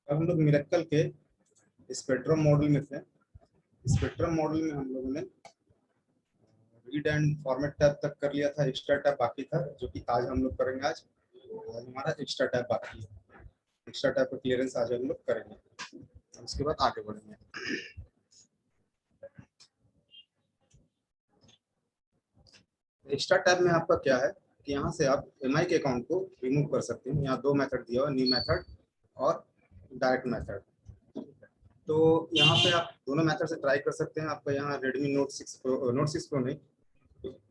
अब हम लोग मिरेकल के स्पेक्ट्रम मॉडल में थे। स्पेक्ट्रम मॉडल में हम लोगों ने रीड एंड फॉर्मेट टैब तक कर लिया था, एक्स्ट्रा टैब बाकी था जो कि आज हम लोग करेंगे। आज हमारा एक्स्ट्रा टैब बाकी है। एक्स्ट्रा टैब का क्लियरेंस आज हम लोग करेंगे, उसके बाद आगे बढ़ेंगे। एक्स्ट्रा टैब में आपका क्या है कि यहाँ से आप एमआई के अकाउंट को रिमूव कर सकते हैं। यहाँ दो मेथड दिया हुआ, न्यू मेथड और डायरेक्ट मेथड। तो यहाँ पे आप दोनों मेथड से ट्राई कर सकते हैं। आपका यहाँ Redmi Note 6 Pro नहीं,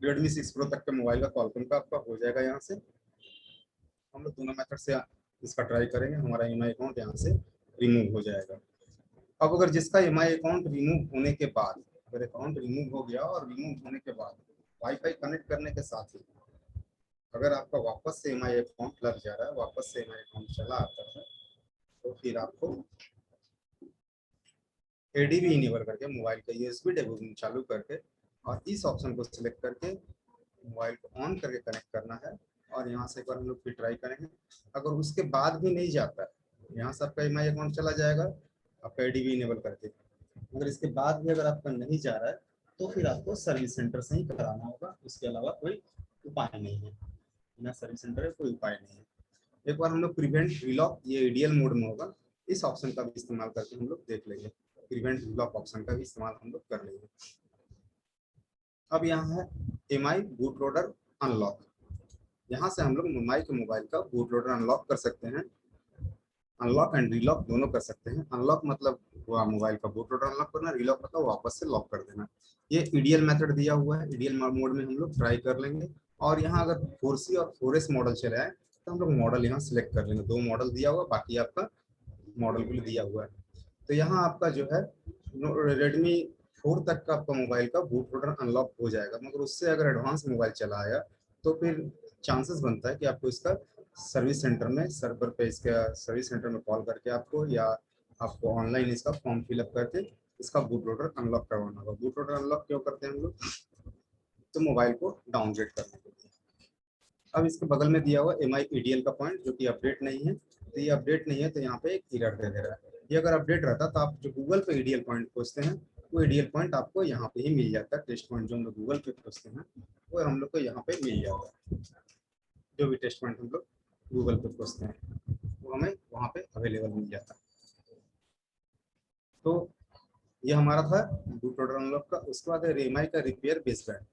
Redmi 6 Pro तक के मोबाइल का कॉलकम का आपका हो जाएगा। यहाँ से हम लोग दोनों मेथड से इसका ट्राई करेंगे, हमारा एमआई अकाउंट यहाँ से रिमूव हो जाएगा। अब अगर जिसका एमआई अकाउंट रिमूव होने के बाद, अगर अकाउंट रिमूव हो गया और रिमूव होने के बाद वाईफाई कनेक्ट करने के साथ ही अगर आपका वापस से एमआई अकाउंट लग जा रहा है, वापस से एमआई अकाउंट चला आता है, तो फिर आपको एडीबी इनेबल करके मोबाइल का यूएसबी डेबगिंग चालू करके और इस ऑप्शन को सिलेक्ट करके मोबाइल को ऑन करके कनेक्ट करना है। और यहाँ से एक बार हम लोग फिर ट्राई करेंगे। अगर उसके बाद भी नहीं जाता है, यहाँ से आपका एमआई अकाउंट चला जाएगा आपका एडीबी इनेबल करके। अगर इसके बाद भी अगर आपका नहीं जा रहा है तो फिर आपको सर्विस सेंटर से ही कराना होगा, उसके अलावा कोई उपाय नहीं है। बिना सर्विस सेंटर है कोई उपाय नहीं है। एक बार हम लोग प्रिवेंट रीलॉक, ये एडीएल मोड में होगा, इस ऑप्शन का भी इस्तेमाल करके हम लोग देख लेंगे। प्रिवेंट रीलॉक ऑप्शन का भी इस्तेमाल हम लोग कर लेंगे। अब यहाँ है एमआई बूट लोडर अनलॉक। यहाँ से हम लोग एमआई के मोबाइल का बूट लोडर अनलॉक कर सकते हैं। अनलॉक एंड रीलॉक दोनों कर सकते हैं। अनलॉक मतलब वो मोबाइल का बूट लोडर अनलॉक करना, रीलॉक मतलब वापस से लॉक कर देना। ये ईडीएल मेथड दिया हुआ है, ईडीएल मोड में हम लोग ट्राई कर लेंगे। और यहाँ अगर 4C और 4S मॉडल चला है तो हम लोग मॉडल यहाँ सिलेक्ट कर लेंगे। दो मॉडल दिया हुआ, बाकी आपका मॉडल भी दिया हुआ है। तो यहाँ आपका जो है Redmi 4 तक का आपका मोबाइल का बूट लोडर अनलॉक हो जाएगा। मगर उससे अगर एडवांस मोबाइल चला आया तो फिर चांसेस बनता है कि आपको इसका सर्विस सेंटर में, सर्वर पे इसका सर्विस सेंटर में कॉल करके आपको, या आपको ऑनलाइन इसका फॉर्म फिलअप करके इसका बूट लोडर अनलॉक करवाना होगा। बूट लोडर अनलॉक क्यों करते हैं हम लोग? तो मोबाइल को डाउनग्रेड करने के लिए। अब इसके बगल में दिया हुआ एमआई ईडीएल का पॉइंट जो कि अपडेट नहीं है, तो ये अपडेट नहीं है तो यहाँ पे एक एरर दे रहा है। ये अगर अपडेट रहता तो आप जो गूगल पे ईडीएल पॉइंट खोजते हैं वो ईडीएल पॉइंट आपको यहाँ पे ही मिल जाता है। टेस्ट पॉइंट जो हम लोग गूगल पे खोजते हैं वो हम लोग को यहाँ पे मिल जाता है। जो भी टेस्ट पॉइंट हम लोग गूगल पे खोजते हैं वो हमें वहाँ पे अवेलेबल मिल जाता है। तो ये हमारा था बूट लोडर अनलॉक का। उसके बाद है एमआई का रिपेयर बेसबैंड।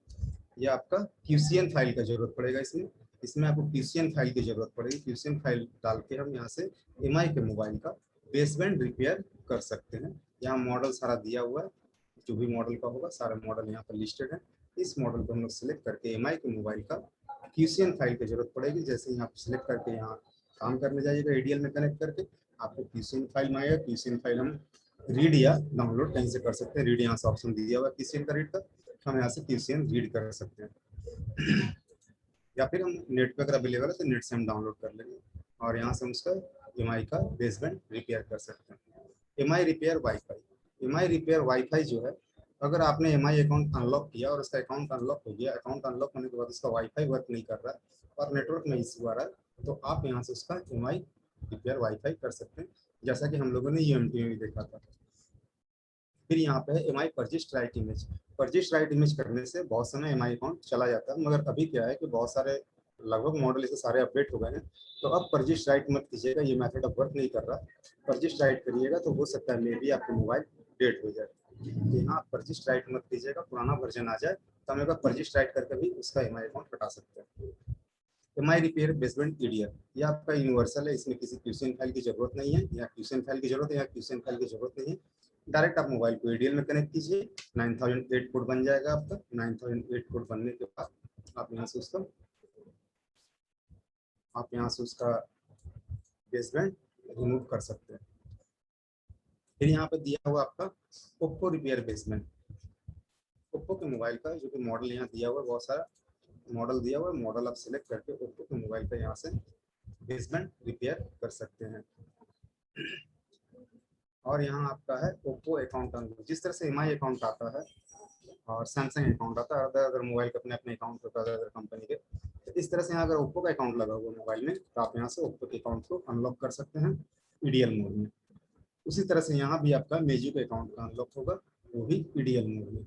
ये आपका क्यूसीएन फाइल का जरूरत पड़ेगा। इसमें इसमें आपको क्यूसीएन फाइल की जरूरत पड़ेगी। क्यूसीएन फाइल डाल के हम यहाँ से एमआई के मोबाइल का बेसबैंड रिपेयर कर सकते हैं। यहाँ मॉडल सारा दिया हुआ है, जो भी मॉडल का होगा सारे मॉडल यहाँ पर लिस्टेड है। इस मॉडल को हम लोग सिलेक्ट करके एमआई के मोबाइल का क्यूसीएन फाइल की जरूरत पड़ेगी। जैसे ही आप सिलेक्ट करके यहाँ काम करने जाइएगा एडीएल में कनेक्ट करके, आपको क्यूसीएन फाइल में आएगा। क्यूसीएन फाइल हम रीड या डाउनलोड कहीं से कर सकते हैं। रीड यहाँ से ऑप्शन दिया हुआ है क्यूसीएन का, रीड का हम यहाँ से क्यूसीएन रीड कर सकते हैं। या फिर हम नेट पे अगर अवेलेबल है तो नेट से हम डाउनलोड कर लेंगे और यहाँ से हम उसका एमआई का बेसबैंड रिपेयर कर सकते हैं। MI repair wifi. MI repair wifi जो है, अगर आपने एमआई अकाउंट अनलॉक किया और उसका अकाउंट अनलॉक हो गया, अकाउंट अनलॉक होने के बाद उसका वाईफाई वर्क नहीं कर रहा है और नेटवर्क में इश्यू आ रहा है, तो आप यहाँ से उसका एमआई रिपेयर वाईफाई कर सकते हैं, जैसा कि हम लोगों ने यूएमटी में भी देखा था। फिर यहाँ पे है एमआई परजिस्ट राइट इमेज। परजिस्ट राइट इमेज करने से बहुत समय एमआई अकाउंट चला जाता है, मगर अभी क्या है कि बहुत सारे लगभग मॉडल इसे सारे अपडेट हो गए हैं। तो अब परजिस्ट राइट मत कीजिएगा, ये मेथड अब वर्क नहीं कर रहा। परजिस्ट राइट करिएगा तो हो सकता है मे भी आपका मोबाइल डेट हो जाए। तो यहाँ परजिस्ट राइट मत कीजिएगा, पुराना वर्जन आ जाए तो हम लोग परजिस्ट राइट करके भी उसका एमआई अकाउंट हटा सकते हैं। एमआई रिपेयर बेसबैंड ईडीएल, ये आपका यूनिवर्सल है, इसमें किसी क्यूसीएन फाइल की जरूरत नहीं है। या क्यूसीएन फाइल की जरूरत है या क्यूसीएन फाइल की जरूरत नहीं है। डायरेक्ट आप मोबाइल को ईडीएल में कनेक्ट कीजिए, 9008 कोड बन जाएगा आपका। 9008 कोड बनने के बाद आप यहाँ से उसका बेसबैंड रिमूव कर सकते हैं। फिर यहाँ पे दिया हुआ आपका ओप्पो रिपेयर बेसबैंड। ओप्पो के मोबाइल का जो कि मॉडल यहाँ दिया हुआ है, बहुत सारा मॉडल दिया हुआ है, मॉडल आप सिलेक्ट करके ओप्पो के मोबाइल पे यहाँ से बेसबैंड रिपेयर कर सकते हैं। और यहाँ आपका है ओप्पो अकाउंट अनलॉक। जिस तरह से एमआई अकाउंट आता है और सैमसंग अकाउंट आता है, अदर अदर मोबाइल के अपने अपने अकाउंट होता है, अदर अदर कंपनी के, तो इस तरह से यहाँ अगर ओप्पो का अकाउंट लगा हुआ मोबाइल में तो आप यहाँ से ओप्पो के अकाउंट को अनलॉक कर सकते हैं ईडीएल मोड में। उसी तरह से यहाँ भी आपका मैजिक अकाउंट का अनलॉक होगा, वो भी ईडीएल मोड में।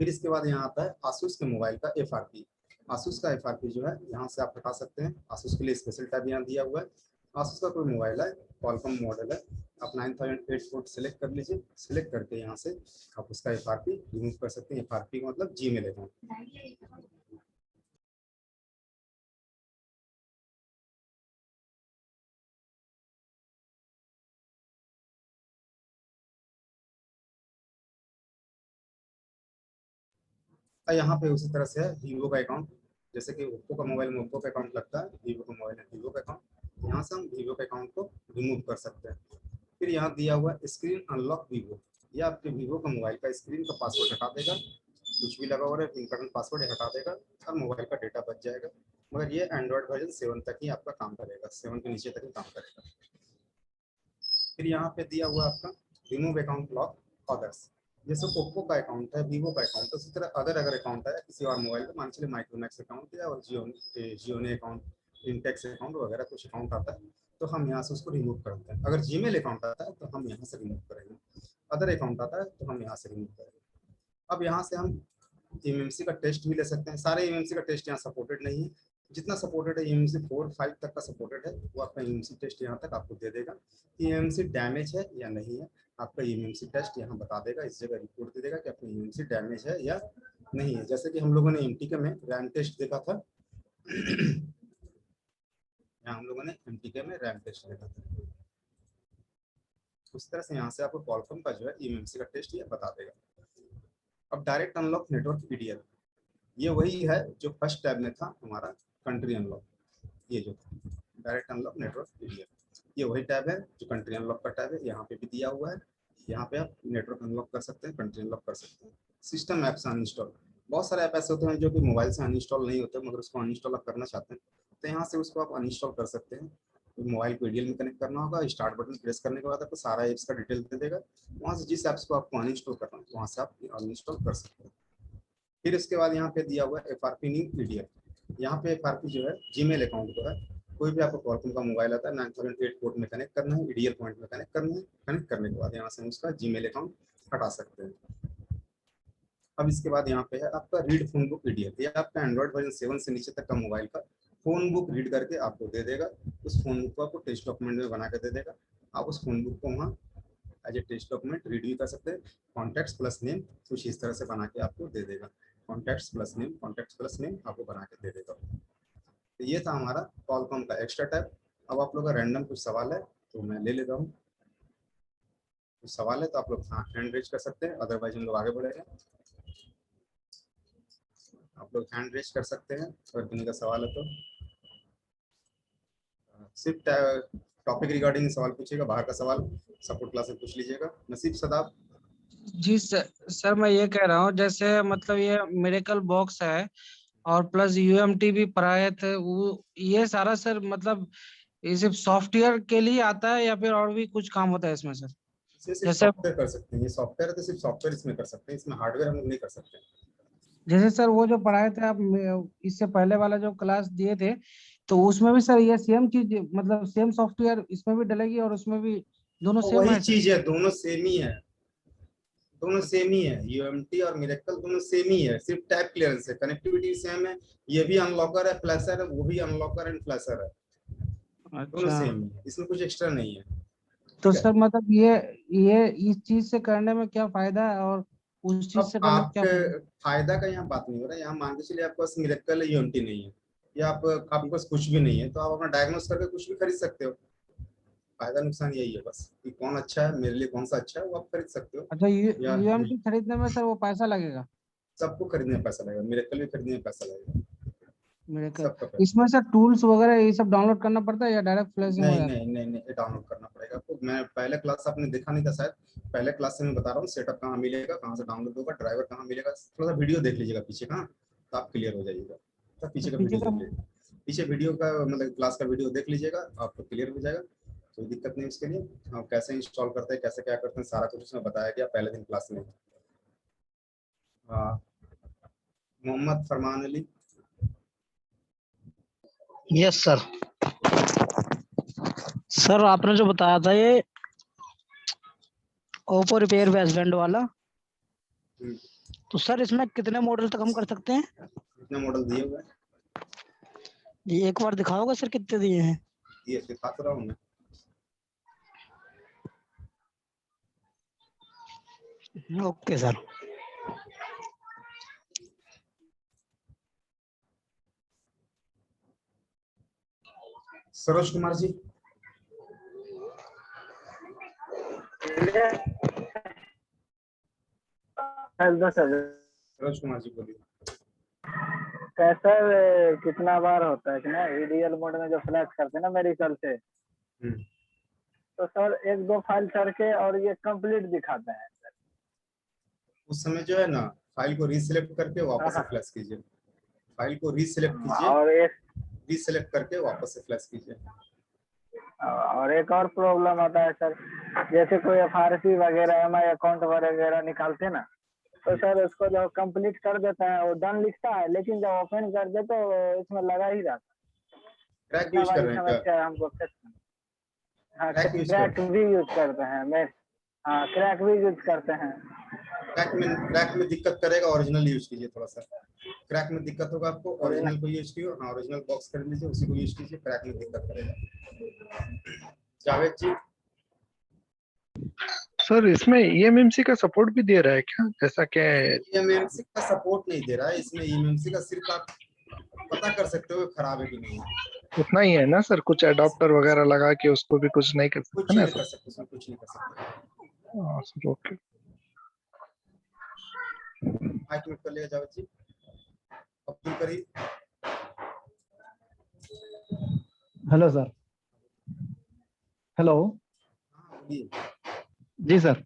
फिर इसके बाद यहाँ आता है आसूस के मोबाइल का एफआरपी। आसूस का एफआरपी जो है यहाँ से आप हटा सकते हैं। आसूस के लिए स्पेशल टैब यहाँ दिया हुआ है। आसूस का कोई मोबाइल है, क्वालकॉम मॉडल है, आप 9008 पोर्ट सेलेक्ट कर लीजिए। सेलेक्ट करके यहाँ से आप उसका एफआरपी रिमूव कर सकते हैं। एफआरपी का मतलब जीमेल अकाउंट। यहाँ पे उसी तरह से है वीवो का अकाउंट। जैसे कि ओप्पो का मोबाइल में ओप्पो का अकाउंट लगता है, वीवो का मोबाइल है वीवो का अकाउंट। यहाँ से हम वीवो के अकाउंट को रिमूव कर सकते हैं। फिर यहाँ दिया हुआ स्क्रीन अनलॉक वीवो, यह आपके वीवो का मोबाइल का स्क्रीन का पासवर्ड हटा देगा। कुछ भी लगा हुआ है इम्पोर्टेंट पासवर्ड हटा देगा और मोबाइल का डेटा बच जाएगा। मगर ये एंड्रॉइड वर्जन 7 तक ही आपका काम करेगा, 7 के नीचे तक ही काम करेगा। फिर यहाँ पे दिया हुआ आपका रिमूव अकाउंट लॉक अदर्स। जैसे ओप्पो का अकाउंट है, वीवो का अकाउंट है, उसी तरह अगर अकाउंट है किसी और मोबाइल का, मान चलिए माइक्रोमैक्स अकाउंट या और जियोने अकाउंट, इंटेक्स अकाउंट वगैरह कुछ अकाउंट आता है, तो हम यहाँ से उसको रिमूव करते हैं। अगर जीमेल अकाउंट आता है तो हम यहाँ से रिमूव करेंगे, अदर अकाउंट आता है तो हम यहाँ से रिमूव करेंगे। अब यहाँ से हम एमएमसी का टेस्ट भी ले सकते हैं। सारे एमएमसी का टेस्ट यहाँ सपोर्टेड नहीं है, जितना सपोर्टेड है एमएमसी 4-5 तक का सपोर्टेड है, वो आपका एमएमसी टेस्ट यहाँ तक आपको दे देगा कि एमएमसी डैमेज है या नहीं है। आपका एमएमसी टेस्ट यहाँ बता देगा, इस जगह रिपोर्ट दे देगा कि आपका एमएमसी डैमेज है या नहीं है। जैसे कि हम लोगों ने एमटीके में रैम टेस्ट देखा था, यहाँ हम लोगों ने एमटीके में रैम टेस्ट देखा था, उस तरह से यहाँ से आपको क्वालकॉम का जो है एमएमसी का टेस्ट ये बता देगा। अब डायरेक्ट अनलॉक नेटवर्क पीडीएल, ये वही है जो फर्स्ट टैब में था हमारा कंट्री अनलॉक। ये जो डायरेक्ट अनलॉक नेटवर्क पीडीएल, ये वही टैब है जो कंट्री अनलॉक का टैब है। यहाँ पे भी दिया हुआ है, यहाँ पे आप नेटवर्क अनलॉक कर सकते हैं, कंट्री अनलॉक कर सकते हैं। सिस्टम ऐप्स अनइंस्टॉल, बहुत सारे ऐप ऐसे होते हैं जो कि मोबाइल से अनइंस्टॉल नहीं होते, मगर उसको अनइंस्टॉल आप करना चाहते हैं तो यहाँ से उसको आप अनइंस्टॉल कर सकते हैं। तो मोबाइल को ईडीएल में कनेक्ट करना होगा, स्टार्ट बटन प्रेस करने के बाद आपको सारा ऐप्स का डिटेल दे देगा। वहाँ से जिस ऐप्स को आपको अनइंस्टॉल करना है वहाँ से आप अनइंस्टॉल कर सकते हैं। फिर इसके बाद यहाँ पे दिया हुआ है एफआरपी न्यू पीडीएफ। यहाँ पे एफआरपी जो है जीमेल अकाउंट को है, कोई भी आपको क्वालकॉम का मोबाइल आता है 9008 पोर्ट में कनेक्ट करना है, ईडीएल पॉइंट में कनेक्ट करना है। कनेक्ट करने के बाद यहाँ से हम उसका जीमेल अकाउंट हटा सकते हैं। अब इसके बाद यहाँ पे है आपका रीड फोन बुक पीडीएफ। ये आपका एंड्रॉइड वर्जन 7 से नीचे तक का मोबाइल का फोन बुक रीड करके आपको दे देगा। उस फोन बुक को आपको टेक्स्ट डॉक्यूमेंट में बना कर दे देगा। आप उस फोन बुक को वहाँ as a text document read भी कर सकते हैं। कॉन्टैक्ट्स प्लस नेम कुछ इस तरह से बना के आपको दे देगा। कॉन्टैक्ट्स प्लस नेम आपको बना के दे देगा। तो ये था हमारा क्वालकॉम का एक्स्ट्रा टैब। अब आप लोग का रैंडम कुछ सवाल है तो मैं ले लेता हूँ। कुछ सवाल है तो आप लोग हैंड रेज कर सकते हैं, अदरवाइज हम लोग आगे बढ़ेंगे। आप लोग हैंड रेज कर सकते हैं अगर किसी का सवाल है तो। सिर्फ टॉपिक रिगार्डिंग सवाल पूछिएगा, बाहर का सवाल सपोर्ट क्लास में पूछ लीजिएगा। नसीब सदाब। जी सर मैं ये कह रहा हूँ, जैसे मतलब ये मिरेकल बॉक्स है और प्लस यूएमटी भी पढ़ाए थे, वो ये सारा सर मतलब ये सिर्फ सॉफ्टवेयर के लिए आता है या फिर और भी कुछ काम होता है इसमें सर? सिर्फ जैसे सॉफ्टवेयर कर सकते हैं, ये सॉफ्टवेयर है तो सिर्फ सॉफ्टवेयर इसमें कर सकते हैं, इसमें हार्डवेयर हम लोग नहीं कर सकते। जैसे सर वो जो पढ़ाए थे आप इससे पहले वाला जो क्लास दिए थे, तो उसमें भी सर ये सेम चीज मतलब सेम सॉफ्टवेयर इसमें भी डलेगी और उसमें भी दोनों तो सेम वही है सर? चीज है, दोनों सेम ही है, दोनों सेम ही है। यूएमटी और मिरेकल दोनों सेम ही है, सिर्फ टाइप क्लियरेंस है, कनेक्टिविटी सेम है। ये भी अनलॉकर है फ्लैशर है, वो भी अनलॉकर एंड फ्लैशर है, दोनों अच्छा, सेम है, इसमें कुछ एक्स्ट्रा नहीं है। तो ठीक है। सर मतलब ये इस चीज से करने में क्या फायदा है और उस चीज अब से करने में क्या आपके फायदा? फायदा का यहाँ बात नहीं हो रहा है, यहाँ मान के चलिए आपके पास मिरेकल है यूएमटी नहीं है, या आपके पास कुछ भी नहीं है, तो आप अपना डायग्नोस करके कुछ भी खरीद सकते हो। फायदा नुकसान यही है बस कि कौन अच्छा है, मेरे लिए कौन सा अच्छा है वो आप खरीद सकते हो। अच्छा, या यूएमटी खरीदने में सर वो पैसा लगेगा? सबको खरीदने में पैसा लगेगा, मिरेकल भी खरीदने में पैसा लगेगा, मेरे को सबका पैसा। इसमें सर टूल्स वगैरह ये सब डाउनलोड करना पड़ता है या डायरेक्ट फ्लैश में हो नहीं जाता नहीं नहीं नहीं, डाउनलोड करना पड़ेगा आपको। मैं पहले क्लास आपने देखा नहीं था शायद, पहले क्लास से मैं बता रहा हूँ सेटअप कहाँ मिलेगा, कहाँ से डाउनलोड होगा, ड्राइवर कहाँ मिलेगा। थोड़ा सा वीडियो देख लीजिएगा पीछे का, तो आप क्लियर हो जाइएगा। तो है? पीछे का पीछे वीडियो का देख लीजिए, पीछे वीडियो का मतलब क्लास का वीडियो देख लीजिएगा, आपको क्लियर हो जाएगा। कोई दिक्कत नहीं उसके लिए। हम कैसे इंस्टॉल करते हैं, कैसे क्या करते हैं, सारा कुछ उसमें बताया गया पहले दिन क्लास में। हाँ, Mohammad Farman Ali. Yes sir. Sir आपने जो बताया था ये ओप्पो रिपेयर बेस्ट बैंड वाला, हम्म, तो सर इसमें कितने मॉडल तक हम कर सकते हैं? कितने मॉडल दिए हुए हैं? ये एक बार दिखाओगे सर कितने दिए हैं? ये दिखा तो रहा हूँ मैं। Okay sir. सरोज कुमार जी। सरोज कुमार जी बोलिए। सर कितना बार होता है कि ना ईडीएल मोड में जो फ्लैश करते हैं ना मेडिकल से, हम्म, तो सर एक दो फाइल चढ़ के और ये कंप्लीट दिखाता है। उस समय जो है ना, फाइल को रीसिलेक्ट करके वापस से हाँ, फ्लैश कीजिए। फाइल को रीसिलेक्ट कीजिए, और एक रीसिलेक्ट करके वापस से फ्लैश कीजिए। और प्रॉब्लम आता है सर, जैसे कोई एफआरसी वगैरह एमआई अकाउंट वगैरह निकालते हैं ना, तो सर उसको जब कंप्लीट कर देता है वो डन लिखता है, लेकिन जब ओपन कर दे तो इसमें लगा ही रहता है। क्रैक इतना यूज कर बड़ी रहे हैं क्या? समस्या है हमको फेस करना। हाँ, क्रैक यूज कर क्रैक भी यूज करते हैं मैं। हाँ, क्रैक भी यूज करते हैं। क्रैक में दिक्कत करेगा, ओरिजिनल यूज कीजिए थोड़ा सा। क्रैक में दिक्कत होगा आपको, और ओरिजिनल को यूज कीजिए। हाँ, ओरिजिनल बॉक्स कर लीजिए, उसी को यूज कीजिए, क्रैक में दिक्कत करेगा। जावेद जी। सर इसमें ईएमएमसी का सपोर्ट भी दे रहा है क्या, ऐसा क्या है? ईएमएमसी का सपोर्ट नहीं दे रहा है इसमें। ईएमएमसी का सिर्फ आप पता कर सकते हो खराब है कि नहीं है। उतना ही है ना सर, कुछ एडाप्टर वगैरह लगा के उसको भी कुछ नहीं कर सकते कुछ ना नहीं सर? कर सकते उसमें, कुछ नहीं कर सकते। हाँ सर, ओके। 5 मिनट कर लेगा Javed ji. Abdul Karim. Hello sir. Hello. हाँ बोलिए। जी सर,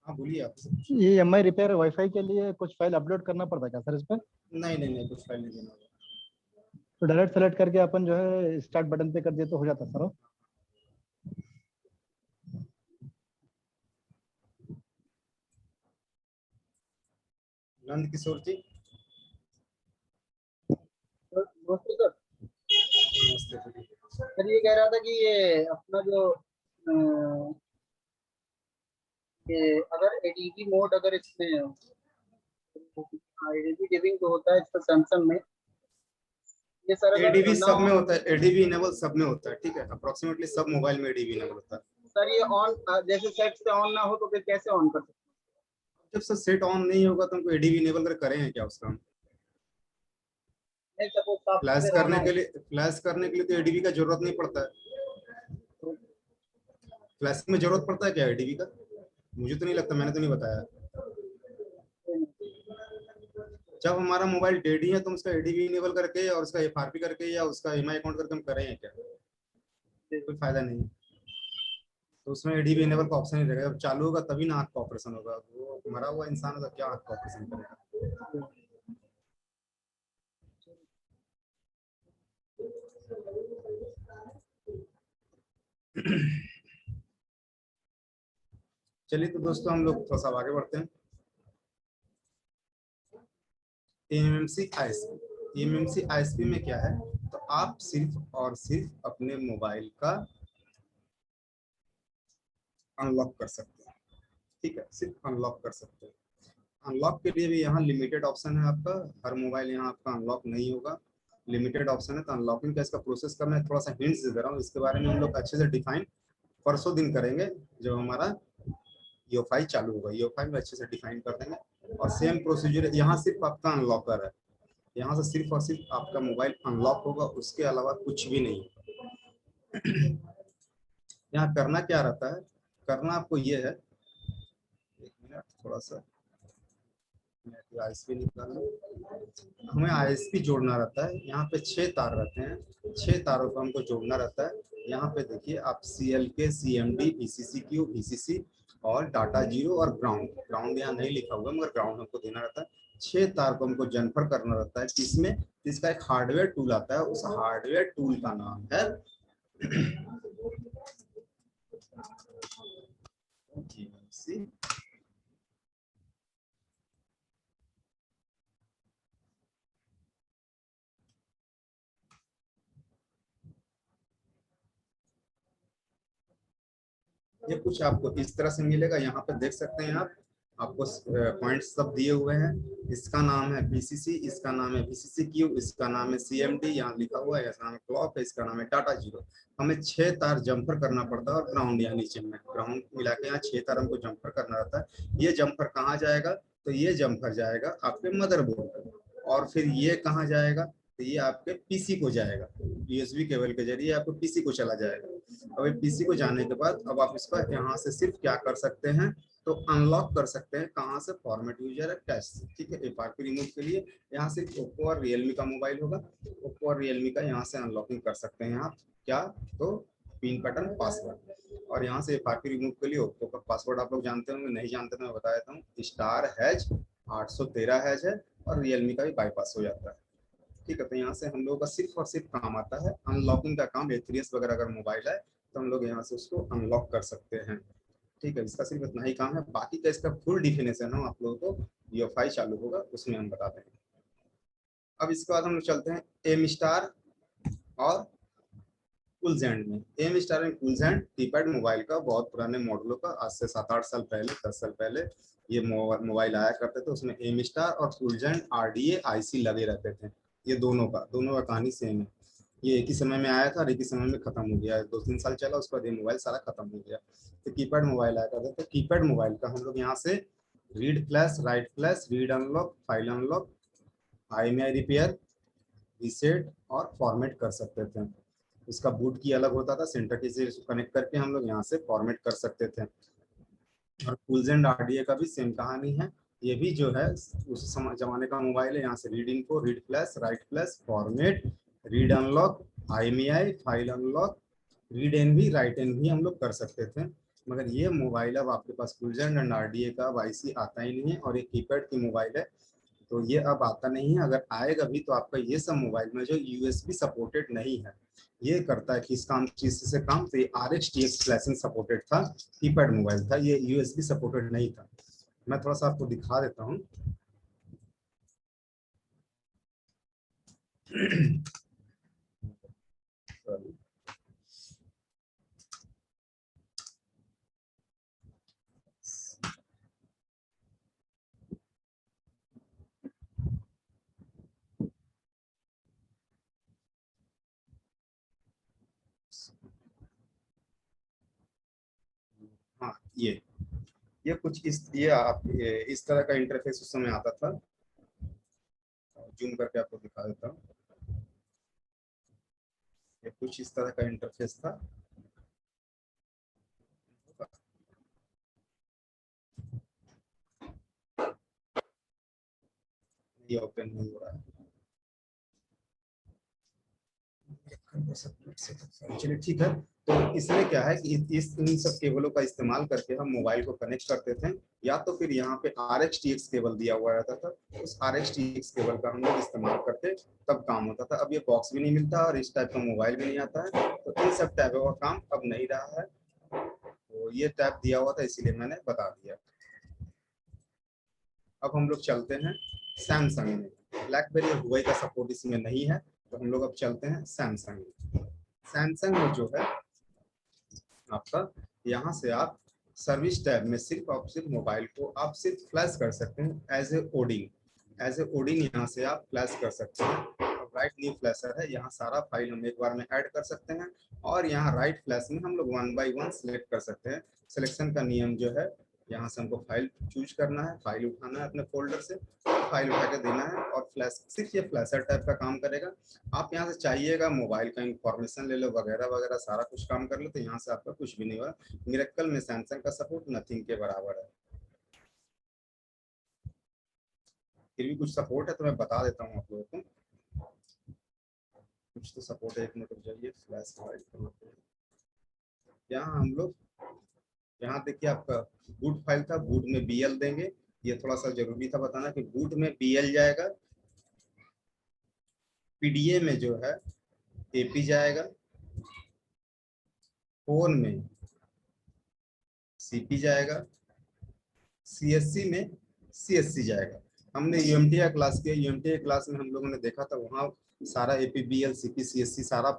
हाँ बोलिए आप। ये एमआई रिपेयर वाईफाई के लिए कुछ फाइल अपलोड करना पड़ता है क्या सर इस पर? नहीं नहीं नहीं, कुछ फाइल नहीं देना होगा। तो डायरेक्ट सेलेक्ट करके अपन जो है स्टार्ट बटन पे कर दिए तो हो जाता सर? नंद किशोर जी। नमस्ते सर। नमस्ते बोलिए। सर ये कह रहा था कि ये अपना जो ये अगर एडीबी मोड अगर इसमें एडीबी डिबिंग जो होता है इसका सैमसंग में, ये सर एडीबी अगर ना सब में होता है, एडीबी इनेबल सब में होता है, ठीक है। अप्रोक्सीमेटली सब मोबाइल में एडीबी इनेबल होता है। सर ये ऑन जैसे सेट से ऑन ना हो तो फिर कैसे ऑन कर सकते जब से सेट ऑन नहीं होगा तो हमको एडीबी इनेबल कर करें क्या उसका? हैं? सपोज फ्लैश सॉफ्टवेयर ऑन करने हो के लिए, फ्लैश करने के लिए तो एडीबी का जरूरत नहीं पड़ता है। फ्लैशिंग में जरूरत पड़ता है क्या एडीबी का? मुझे तो नहीं लगता, मैंने तो नहीं बताया। जब हमारा मोबाइल डेड ही है तो हम उसका एडीबी इनेबल करके और उसका एफआरपी करके या उसका एमआई अकाउंट करके हम करें क्या? कोई फायदा नहीं है। तो उसमें एडीबी इनेबल का ऑप्शन ही रहेगा। जब चालू होगा तभी ना आंख का ऑपरेशन होगा। वो मरा हुआ इंसान होगा, क्या आंख का ऑपरेशन करेगा? चलिए तो दोस्तों हम लोग थोड़ा सा आगे बढ़ते हैं। MMC ISP. एमएमसी आईएसपी में क्या है, तो आप सिर्फ और सिर्फ अपने मोबाइल का अनलॉक कर सकते हैं, ठीक है। सिर्फ अनलॉक कर सकते हैं। अनलॉक के लिए भी यहाँ लिमिटेड ऑप्शन है आपका। हर मोबाइल यहाँ आपका अनलॉक नहीं होगा, लिमिटेड ऑप्शन है। तो अनलॉकिंग का इसका प्रोसेस का मैं थोड़ा सा हिंट्स दे रहा हूँ। इसके बारे में हम लोग अच्छे से डिफाइन परसों दिन करेंगे, जब हमारा ईओफाई चालू होगा। ईओफाई में अच्छे से डिफाइन कर देंगे। और सेम प्रोसीजर यहाँ सिर्फ आपका अनलॉकर है। यहाँ से सिर्फ और सिर्फ आपका मोबाइल अनलॉक होगा, उसके अलावा कुछ भी नहीं। यहाँ करना क्या रहता है, करना आपको ये है, एक मिनट थोड़ा सा आईएसपी निकालना। हमें आईएसपी जोड़ना रहता है। यहाँ पे 6 तार रहते हैं, 6 तारों को हमको जोड़ना रहता है। यहाँ पे देखिए आप CLK, CMD, VCCQ, VCC और डाटा जीरो और ग्राउंड। ग्राउंड यहाँ नहीं लिखा हुआ मगर ग्राउंड हमको देना रहता है। 6 तार को हमको जनफर करना रहता है। किसमें? इसका एक हार्डवेयर टूल आता है, उस हार्डवेयर टूल का नाम है GMC। ये कुछ आपको इस तरह से मिलेगा। यहाँ पे देख सकते हैं आप, आपको पॉइंट्स सब दिए हुए हैं। इसका नाम है बीसीसी, इसका नाम है बीसीसी क्यू, इसका नाम है सीएमडी, यहाँ लिखा हुआ है, इसका नाम है क्लॉक है, इसका नाम है टाटा जीरो। हमें 6 तार जंपर करना पड़ता है और ग्राउंड यहाँ नीचे में ग्राउंड मिला के यहाँ 6 तार हमको जंपर करना रहता है। ये जंपर कहाँ जाएगा, तो ये जंपर जाएगा आपके मदरबोर्ड पर, और फिर ये कहाँ जाएगा, तो ये आपके पीसी को जाएगा। यूएसबी केबल के जरिए आपको पीसी को चला जाएगा। अब पीसी को जाने के बाद अब आप इसका यहाँ से सिर्फ क्या कर सकते हैं, तो अनलॉक कर सकते हैं। कहाँ से, फॉर्मेट यूजर है कैश से, ठीक है। एफआरपी रिमूव के लिए यहाँ से ओप्पो और रियलमी का मोबाइल होगा, ओप्पो और रियलमी का यहाँ से अनलॉकिंग कर सकते हैं आप। क्या, तो पिन पैटर्न पासवर्ड। और यहाँ से एफआरपी रिमूव के लिए ओप्पो का पासवर्ड आप लोग जानते होंगे, नहीं जानते तो मैं बता देता हूँ, *#813# है, और रियलमी का भी बाईपास हो जाता है, ठीक है। तो यहाँ से हम लोगों का सिर्फ और सिर्फ काम आता है अनलॉकिंग का काम। A3s वगैरह अगर मोबाइल है तो हम लोग यहाँ से उसको अनलॉक कर सकते हैं, ठीक है। इसका सिर्फ इतना ही काम है। बाकी का इसका फुल डिफिनेशन हो आप लोगों को UFI चालू होगा उसमें हम बताते हैं। अब इसके बाद हम लोग चलते हैं एम स्टार और कूलजेंड में। एम स्टार एंड कूलजेंड कीपैड मोबाइल का बहुत पुराने मॉडलों का, आज से 7-8 साल पहले, 10 साल पहले ये मोबाइल आया करते थे। उसमें एम स्टार और कूलजेंड RDA IC लगे रहते थे। ये दोनों का कहानी सेम है। ये एक ही समय में आया था और एक ही समय में खत्म हो गया। 2-3 साल चला, उसके बाद ये मोबाइल सारा खत्म हो गया। तो कीपैड मोबाइल आया करते थे। कीपैड मोबाइल का हम लोग यहाँ से read flash, write flash, read unlock, file unlock, IMEI repair, reset और फॉर्मेट कर सकते थे। इसका बूट की अलग होता था, सेंटर की से कनेक्ट करके हम लोग यहाँ से फॉर्मेट कर सकते थे। और कूलजेंड RDA का भी सेम कहानी है। ये भी जो है उस जमाने का मोबाइल है। यहाँ से रीड इनको, read flash, write flash, format, read unlock, IMEI, file unlock, read NV, write NV हम लोग कर सकते थे। मगर ये मोबाइल अब आपके पास कूलजेंड एंड RDA का IC आता ही नहीं है, और ये कीपैड की मोबाइल है तो ये अब आता नहीं है। अगर आएगा भी तो आपका ये सब मोबाइल में जो USB सपोर्टेड नहीं है। ये करता है किस काम, चीज से काम, तो ये RxTx फ्लैशिंग सपोर्टेड था, कीपैड मोबाइल था, ये USB सपोर्टेड नहीं था। मैं थोड़ा सा आपको दिखा देता हूँ। हाँ, ये कुछ इस तरह का इंटरफेस उस समय आता था। जूम करके आपको दिखा देता हूँ। ये कुछ इस तरह का इंटरफेस था। ये ओपन नहीं हो रहा है। चलिए ठीक है। तो इसमें क्या है कि इन सब केबलों का इस्तेमाल करके हम मोबाइल को कनेक्ट करते थे, या तो फिर यहाँ पे RxTx केबल दिया हुआ रहता था, उस RxTx केबल का हम लोग इस्तेमाल करते तब काम होता था। अब ये बॉक्स भी नहीं मिलता और इस टाइप का मोबाइल भी नहीं आता है, तो इन सब टाइपों का काम अब नहीं रहा है। तो ये टैब दिया हुआ था इसीलिए मैंने बता दिया। अब हम लोग चलते हैं सैमसंग में। ब्लैकबेरी और हुआई का सपोर्ट इसमें नहीं है, तो हम लोग अब चलते हैं सैमसंग में। सैमसंग में जो है आपका, यहाँ से आप सर्विस टैब में सिर्फ और सिर्फ मोबाइल को आप सिर्फ फ्लैश कर सकते हैं एज ए ओडिंग यहाँ से आप फ्लैश कर सकते हैं। राइट न्यू फ्लैशर है, यहाँ सारा फाइल हम एक बार में ऐड कर सकते हैं, और यहाँ राइट फ्लैश में हम लोग 1 by 1 सिलेक्ट कर सकते हैं। सिलेक्शन का नियम जो है, यहाँ से हमको फाइल चूज करना है, फाइल उठाना है अपने फोल्डर से, फाइल उठा के देना है, और फ्लैश सिर्फ ये फ्लैशर टाइप का काम करेगा। आप यहाँ से चाहिएगा मोबाइल का इंफॉर्मेशन ले लो वगैरह वगैरह, सारा कुछ काम कर लो, तो यहाँ से आपका कुछ भी नहीं होगा। मिरेकल में सैमसंग का सपोर्ट नथिंग के बराबर है। फिर भी कुछ सपोर्ट है तो मैं बता देता हूँ आप लोगों को। कुछ तो सपोर्ट है, एक मिनट रुक जाइए। फ्लैश यहाँ हम लोग, यहाँ देखिए आपका बूट फाइल था, बूट में BL देंगे। ये थोड़ा सा जरूरी था बताना कि बूट में BL जाएगा, PDA में जो है AP जाएगा, फोन में CP जाएगा, CSC में CSC जाएगा। हमने UMT क्लास किया, UMT क्लास में हम लोगों ने देखा था, वहाँ सारा AP BL CP CSC सारा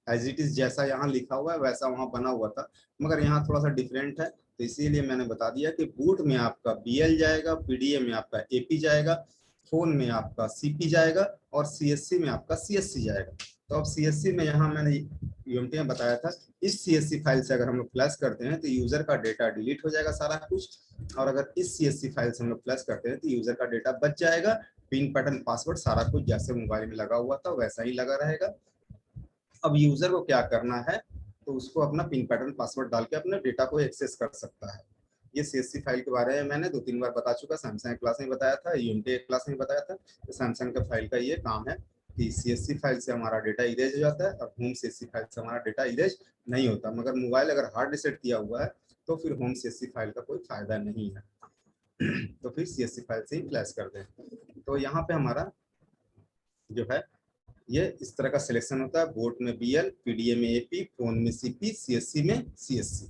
एज इट इज जैसा यहाँ लिखा हुआ है वैसा वहाँ बना हुआ था, मगर यहाँ थोड़ा सा डिफरेंट है, तो इसीलिए मैंने बता दिया कि बूट में आपका BL जाएगा, PDA में आपका AP जाएगा, फोन में आपका CP जाएगा और CSC में आपका CSC जाएगा। तो अब CSC में यहाँ मैंने UMT में बताया था, इस CSC फाइल से अगर हम लोग फ्लैश करते हैं तो यूजर का डेटा डिलीट हो जाएगा सारा कुछ, और अगर इस CSC फाइल से हम लोग फ्लैश करते हैं तो यूजर का डेटा बच जाएगा, पिन पैटर्न पासवर्ड सारा कुछ जैसे मोबाइल में लगा हुआ था वैसा ही लगा रहेगा। अब यूजर को क्या करना है, तो उसको अपना पिन पैटर्न पासवर्ड डाल के अपने डेटा को एक्सेस कर सकता है। ये CSC फाइल के बारे में मैंने 2-3 बार बता चुका, सैमसंग क्लास में बताया था, UMT क्लास में बताया था। तो सैमसंग का फाइल का ये काम है कि CSC फाइल से हमारा डेटा इरेज हो जाता है और होम CSC फाइल से हमारा डेटा इरेज नहीं होता। मगर मोबाइल अगर हार्ड रीसेट किया हुआ है तो फिर होम CSC फाइल का कोई फायदा नहीं है, तो फिर CSC फाइल से ही फ्लैश कर दें। तो यहाँ पे हमारा जो है ये इस तरह का सिलेक्शन होता है, बोट में BL, PDA में AP, फोन में CP, CSC में CSC।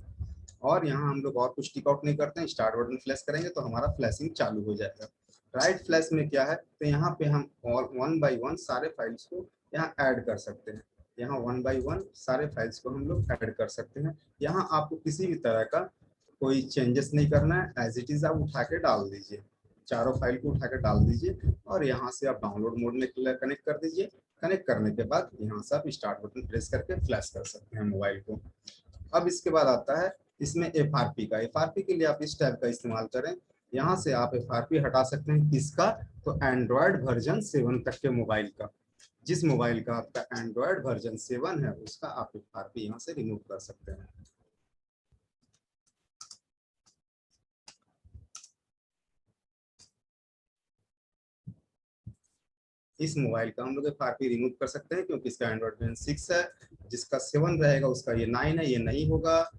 और यहाँ हम लोग और कुछ टिक आउट नहीं करते हैं, स्टार्ट बटन फ्लैश करेंगे तो हमारा फ्लैशिंग चालू हो जाएगा। राइट फ्लैश में क्या है, तो यहाँ पे हम और 1 by 1 सारे फाइल्स को यहाँ ऐड कर सकते हैं। यहाँ 1 by 1 सारे फाइल्स को हम लोग ऐड कर सकते हैं। यहाँ आपको किसी भी तरह का कोई चेंजेस नहीं करना है, एज इट इज आप उठा के डाल दीजिए, चारों फाइल को उठा के डाल दीजिए और यहाँ से आप डाउनलोड मोड में कनेक्ट कर दीजिए। कनेक्ट करने के बाद यहाँ से आप स्टार्ट बटन प्रेस करके फ्लैश कर सकते हैं मोबाइल को। अब इसके बाद आता है इसमें FRP का। FRP के लिए आप इस टैब का इस्तेमाल करें, यहाँ से आप FRP हटा सकते हैं। किसका, तो एंड्रॉयड वर्जन 7 तक के मोबाइल का। जिस मोबाइल का आपका एंड्रॉयड वर्जन 7 है उसका आप FRP यहाँ से रिमूव कर सकते हैं। इस मोबाइल का हम लोग FRP रिमूव कर सकते हैं क्योंकि इसका एंड्रॉइड वर्जन 6 है। जिसका 7 रहेगा उसका ये 9 है, ये नहीं होगा,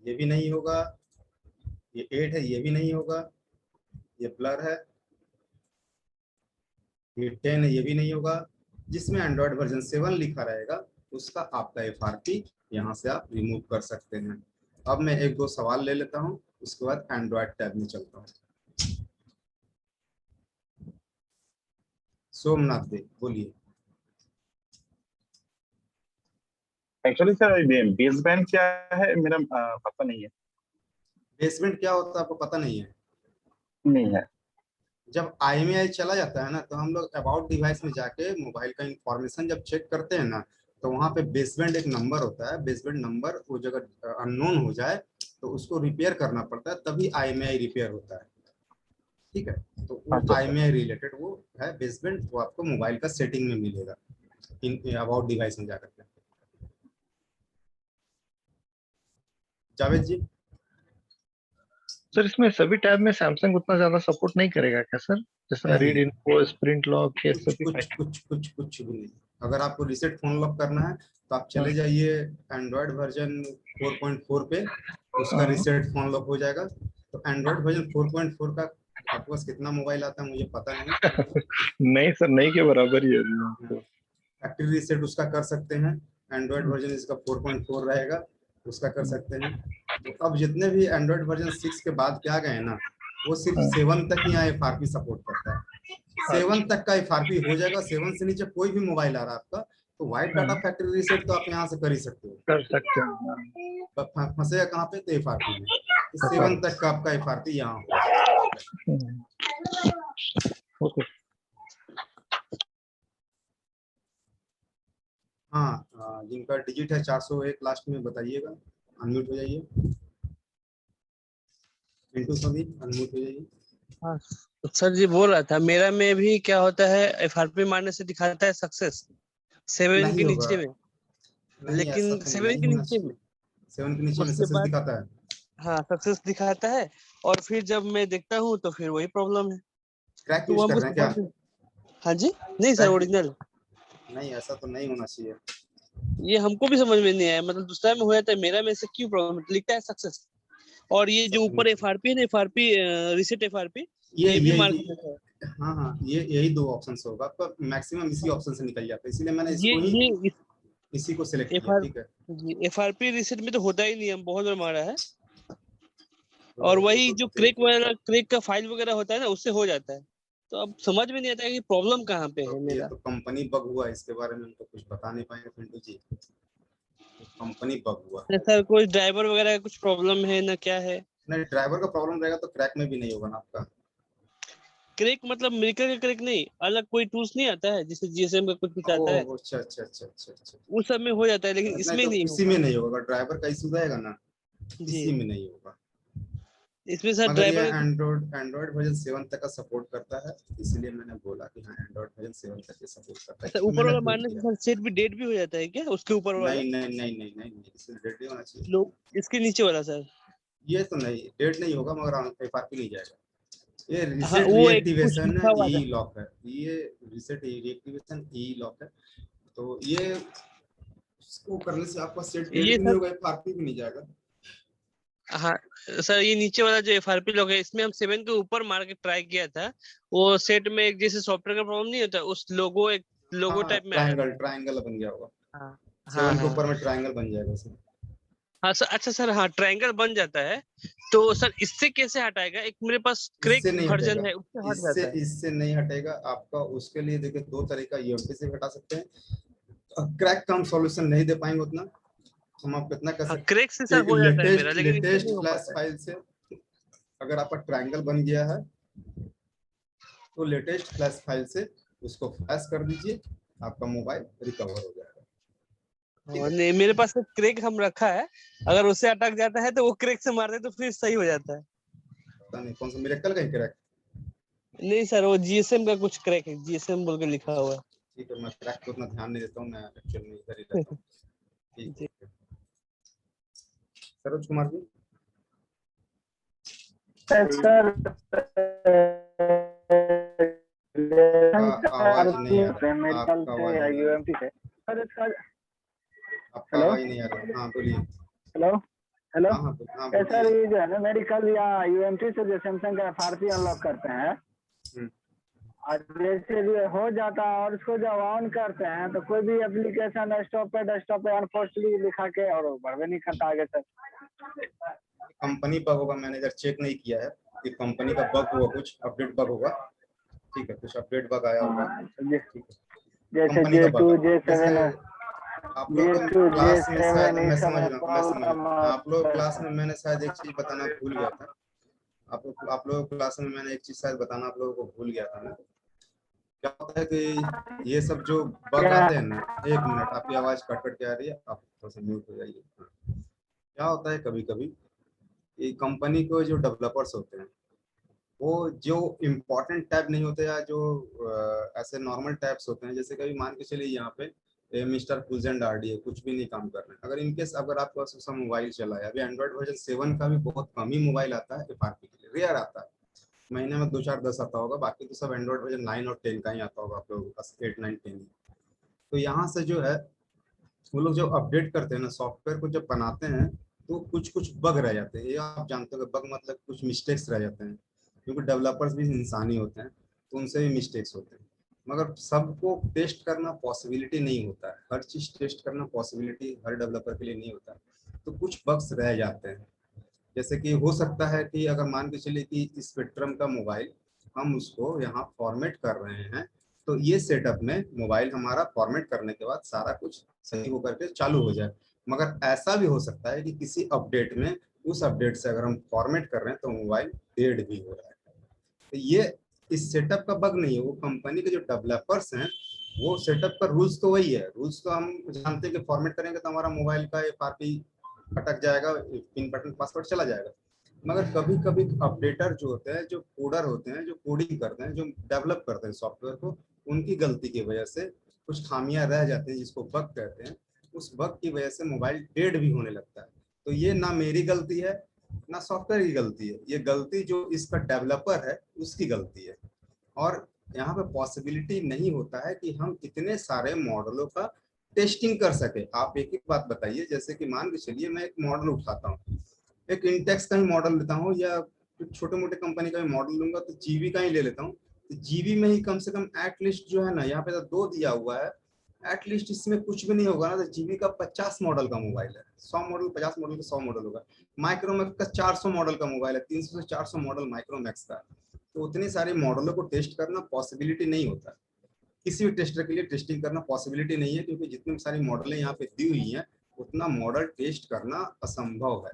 ये भी नहीं होगा, ये 8 है, ये भी नहीं होगा, ये ब्लर है, ये 10 है, ये भी नहीं होगा। जिसमें एंड्रॉइड वर्जन 7 लिखा रहेगा उसका आपका FRP यहाँ से आप रिमूव कर सकते हैं। अब मैं 1-2 सवाल ले लेता हूँ, उसके बाद एंड्रॉइड टैब में चलता हूँ। सोमनाथ दे बोलिए। एक्चुअली सर बेसबैंड क्या है मेरा पता नहीं है। बेसमेंट क्या होता है आपको पता नहीं है? नहीं है। जब IMEI चला जाता है ना तो हम लोग अबाउट डिवाइस में जाके मोबाइल का इंफॉर्मेशन जब चेक करते हैं ना तो वहाँ पे बेसबैंड एक नंबर होता है। बेसबैंड नंबर वो जगह अननोन हो जाए तो उसको रिपेयर करना पड़ता है, तभी IMEI रिपेयर होता है। ठीक है, तो वो IMEI रिलेटेड वो है बेसबैंड, वो आपको मोबाइल का सेटिंग में मिलेगा इन अबाउट डिवाइस में जाकर के। जावेद जी सर इसमें सभी टैब में सैमसंग उतना ज्यादा सपोर्ट नहीं करेगा क्या सर? जैसे रीड इन्फो, स्प्रिंट लॉक, ये सभी कुछ भी नहीं। अगर आपको रीसेट फोन लॉक करना है तो आप चले जाइए एंड्रॉइड वर्जन 4.4 पे, उसका रीसेट फोन लॉक हो जाएगा। तो एंड्रॉइड वर्जन 4.4 का आपके पास कितना मोबाइल आता है मुझे पता नहीं। नहीं सर, नहीं के बराबर ही है। फैक्ट्री रीसेट उसका कर सकते हैं, एंड्रॉइड वर्जन इसका 4.4 रहेगा, उसका कर सकते हैं। तो अब जितने भी एंड्रॉइड वर्जन 6 के बाद क्या गए ना वो सिर्फ 7 तक ही यहाँ FRP सपोर्ट करता है। 7 तक का FRP हो जाएगा। 7 से नीचे कोई भी मोबाइल आ रहा है आपका तो वाइट डाटा फैक्ट्री रीसेट तो आप यहाँ से कर ही सकते हो, कर सकते हैं। फंसेगा कहाँ पे, तो FRP में। 7 तक का आपका FRP यहाँ ओके। हाँ, जिनका डिजिट है 401 लास्ट में बताइएगा। अनम्यूट हो जाइए, पिंटू सभी अनम्यूट हो जाइए। हाँ सर जी बोल रहा था, मेरा में भी क्या होता है FRP मारने से दिखाता है सक्सेस 7 के नीचे में, लेकिन 7 के नीचे में 7 के नीचे में सक्सेस दिखाता है। हाँ सक्सेस दिखाता है और फिर जब मैं देखता हूँ तो फिर वही प्रॉब्लम है। क्रैक यूज कर रहे हैं क्या? हाँ जी, नहीं सर ओरिजिनल नहीं, ऐसा तो नहीं होना चाहिए। ये हमको भी समझ में नहीं आया, मतलब दूसरा में हो जाता है, मेरा में से क्यों प्रॉब्लम लिखता है सक्सेस, और ये जो ऊपर FRP है ना, FRP रीसेट FRP ये भी मार देता है। हाँ, ये यही 2 ऑप्शन होगा आपका, मैक्सिमम इसी ऑप्शन से निकल जाता है, इसलिए मैंने इसको इसी को सिलेक्ट किया। ठीक है जी, FRP रीसेट में तो होता ही नहीं, हम बहुत बार मारा है। और वही जो क्रेक का फाइल वगैरह होता है ना उससे हो जाता है, तो अब समझ में नहीं आता है कि प्रॉब्लम कहाँ पे है तो ये मेरा। तो कंपनी बग हुआ, इसके बारे में हम तो कुछ बता नहीं पाएंगे पिंटू जी, कंपनी बग हुआ। सर कोई ड्राइवर वगैरह का कुछ प्रॉब्लम है ना क्या है? नहीं, ड्राइवर का प्रॉब्लम रहेगा तो क्रैक में भी नहीं होगा ना आपका। क्रैक मतलब मिरकल का क्रैक नहीं, अलग कोई टूल्स नहीं आता है जिससे जीएसएम का कुछ आता है, ओह, अच्छा अच्छा अच्छा अच्छा अच्छा। उस सब में हो जाता है, लेकिन नहीं इसमें तो नहीं इसी होगा में नहीं होगा, ड्राइवर का इशू रहेगा ना, जी। इसी में नहीं होगा। इसमें सर मगर ये ड्राइवर एंड्रॉइड वर्जन 7 तक का सपोर्ट करता है, इसलिए मैंने बोला कि हाँ एंड्रॉइड वर्जन 7 तक के सपोर्ट करता है, अच्छा, क्योंकि ऊपर मैंने वाला खुद मारने से किया। सर सेट भी डेट भी हो जाता है क्या उसके ऊपर वाला? नहीं नहीं नहीं नहीं नहीं नहीं, इसमें डेट नहीं होना चाहिए। लोग इसके नीचे वाला सर? ये तो नहीं, डेट नहीं होगा, मगर एफआरपी नहीं जाएगा। ये हाँ रिसेट वो एक कुछ रीएक्टिवेशन लिखा हुआ था। ई लॉक है, ये रिसेट रीएक्टिवेशन ई लॉक है। तो ये इसको करने से आपका सेट डेट ये भी नहीं सर होगा, एफआरपी भी नहीं जाएगा। हाँ सर, ये नीचे वाला जो एफआरपी लॉक है, इसमें हम 7 के ऊपर मार के ट्राई किया था, वो सेट में एक जैसे सॉफ्टवेयर का प्रॉब्लम नहीं होता, उस लोगो एक लोगो हाँ, टाइप में आ जाता है। ट्रायंगल बन गया होगा, हाँ हाँ 7 के हाँ ऊपर में ट्रायंगल बन जाएगा उसमें। हाँ सर। अच्छा सर, हाँ ट्रायंगल बन जाता है, तो सर इससे कैसे हटाएगा? एक मेरे पास इससे क्रैक नहीं हटेगा, वर्जन है, उससे हट इससे जाता है। इससे नहीं हटेगा आपका। उसके लिए देखिए 2 तरीका यूएमपी से हटा सकते हैं। क्रैक का हम सॉल्यूशन नहीं दे पाएंगे उतना, हम आपको इतना कर हाँ सकते क्रैक से हैं। सर एक हो जाता है मेरा, लेकिन इससे लेटेस्ट नहीं हो फ्लैश पाता है। फाइल से अगर आपका ट्रायंगल बन गया है तो लेटेस्ट फ्लैश फाइल से उसको फ्लैश कर दीजिए, आपका मोबाइल रिकवर हो जाएगा। और नहीं, मेरे पास क्रैक हम रखा है, अगर उससे अटक जाता है तो वो क्रैक से मारते तो फिर सही हो जाता है। पता नहीं कौन सा मिरेकल का ही क्रैक। नहीं सर, वो जीएसएम का कुछ क्रैक है, जीएसएम बोल के लिखा हुआ है। ठीक है, मैं क्रैक को उतना ध्यान नहीं देता हूँ, मैं एक्चुअल में इधर ही रहता हूँ। ठीक जी। है सरोज कुमार जी। सर आवाज नहीं आ रहा, मेडिकल आपका से आवाज या नहीं आ यूएमटी से सर इसका। रहा, आपका हेलो आवाज नहीं आ रहा। हाँ बोलिए। हेलो हेलो हाँ हाँ हाँ सर, बोलिए। ये जो है ना मेडिकल या यूएमटी से जो सैमसंग का एफआरपी अनलॉक करते हैं, और जैसे भी हो जाता है और उसको जब ऑन करते हैं तो कोई भी एप्लीकेशन डेस्कटॉप पे अनफॉर्चुनेटली लिखा के और बढ़वे नहीं करता आगे सर। कंपनी बग होगा, मैंने इधर चेक नहीं किया है कि कंपनी का बग हुआ, कुछ अपडेट बग होगा। ठीक है, कुछ अपडेट बग आया होगा। ठीक है, जैसे कंपनी का बग J2 है। J7 जैसे आप लोग J2 क्लास में शायद, J7 मैं इस समझ समय रहा हूँ, मैं समझ रहा प्रॉब्लम हूँ, आप लोग क्लास में मैंने शायद एक चीज बताना भूल गया था। आप लोग क्लास में मैंने एक चीज शायद बताना आप लोगों को भूल गया था। मैं क्या होता है कि ये सब जो बग आते हैं ना, 1 मिनट, आपकी आवाज कट कट के आ रही है, आप थोड़ा सा म्यूट हो जाइए। क्या होता है कभी कभी ये कंपनी को जो डेवलपर्स होते हैं, वो जो इम्पोर्टेंट टैब नहीं होते या जो ऐसे नॉर्मल टैब्स होते हैं, जैसे कभी मान के चलिए यहाँ पे मिस्टर फुल्स एंड आरडीए कुछ भी नहीं काम कर रहे हैं, अगर इनकेस अगर आपके पास उसका मोबाइल चला है, अभी एंड्रॉइड वर्जन 7 का भी बहुत कम ही मोबाइल आता है एफआरपी के लिए, रेयर आता है, महीने में 2 4 10 आता होगा, बाकी तो सब एंड्रॉइड वर्जन 9 और 10 का ही आता होगा आप लोगों के पास, 8 9 10। तो यहाँ से जो है वो लोग जब अपडेट करते हैं ना, सॉफ्टवेयर को जब बनाते हैं, तो कुछ कुछ बग रह जाते हैं। ये आप जानते हो, बग मतलब कुछ मिस्टेक्स रह जाते हैं, क्योंकि डेवलपर्स भी इंसानी होते हैं, तो उनसे भी मिस्टेक्स होते हैं। मगर सबको टेस्ट करना पॉसिबिलिटी नहीं होता है, हर चीज टेस्ट करना पॉसिबिलिटी हर डेवलपर के लिए नहीं होता है, तो कुछ बग्स रह जाते हैं। जैसे कि हो सकता है कि अगर मान के चलिए कि स्पेक्ट्रम का मोबाइल हम उसको यहाँ फॉर्मेट कर रहे हैं, तो ये सेटअप में मोबाइल हमारा फॉर्मेट करने के बाद सारा कुछ सही होकर के चालू हो जाए, मगर ऐसा भी हो सकता है कि किसी अपडेट में, उस अपडेट से अगर हम फॉर्मेट कर रहे हैं तो मोबाइल डेड भी हो रहा है। तो ये इस सेटअप का बग नहीं है, वो कंपनी के जो डेवलपर्स हैं, वो सेटअप का रूल्स तो वही है, रूल्स तो हम जानते हैं कि फॉर्मेट करेंगे तो हमारा मोबाइल का एफआरपी अटक जाएगा, पिन बटन पासवर्ड चला जाएगा। मगर कभी कभी अपडेटर जो होते हैं, जो कोडर होते हैं, जो कोडिंग करते हैं, जो डेवलप करते हैं सॉफ्टवेयर को, उनकी गलती की वजह से कुछ खामियां रह जाती हैं, जिसको बग कहते हैं। उस बग की वजह से मोबाइल डेड भी होने लगता है। तो ये ना मेरी गलती है ना सॉफ्टवेयर की गलती है, ये गलती जो इसका डेवलपर है उसकी गलती है। और यहाँ पे पॉसिबिलिटी नहीं होता है कि हम इतने सारे मॉडलों का टेस्टिंग कर सके। आप एक एक बात बताइए, जैसे कि मान के चलिए मैं एक मॉडल उठाता हूँ, एक इंटेक्स का ही मॉडल लेता हूँ या छोटे मोटे कंपनी का भी मॉडल लूंगा, तो जीबी का ही ले लेता हूँ। तो जीबी में ही कम से कम एटलीस्ट जो है ना, यहाँ पे तो 2 दिया हुआ है, एटलीस्ट इसमें कुछ भी नहीं होगा ना, तो जीबी का 50 मॉडल का मोबाइल है, 100 मॉडल 50 मॉडल का 100 मॉडल होगा। माइक्रोमैक्स का 400 मॉडल का मोबाइल है, 300 से 400 मॉडल माइक्रोमैक्स का। तो उतने सारे मॉडलों को टेस्ट करना पॉसिबिलिटी नहीं होता, किसी भी टेस्टर के लिए टेस्टिंग करना पॉसिबिलिटी नहीं है, क्योंकि जितनी सारी मॉडलें यहाँ पे दी हुई हैं उतना मॉडल टेस्ट करना असंभव है।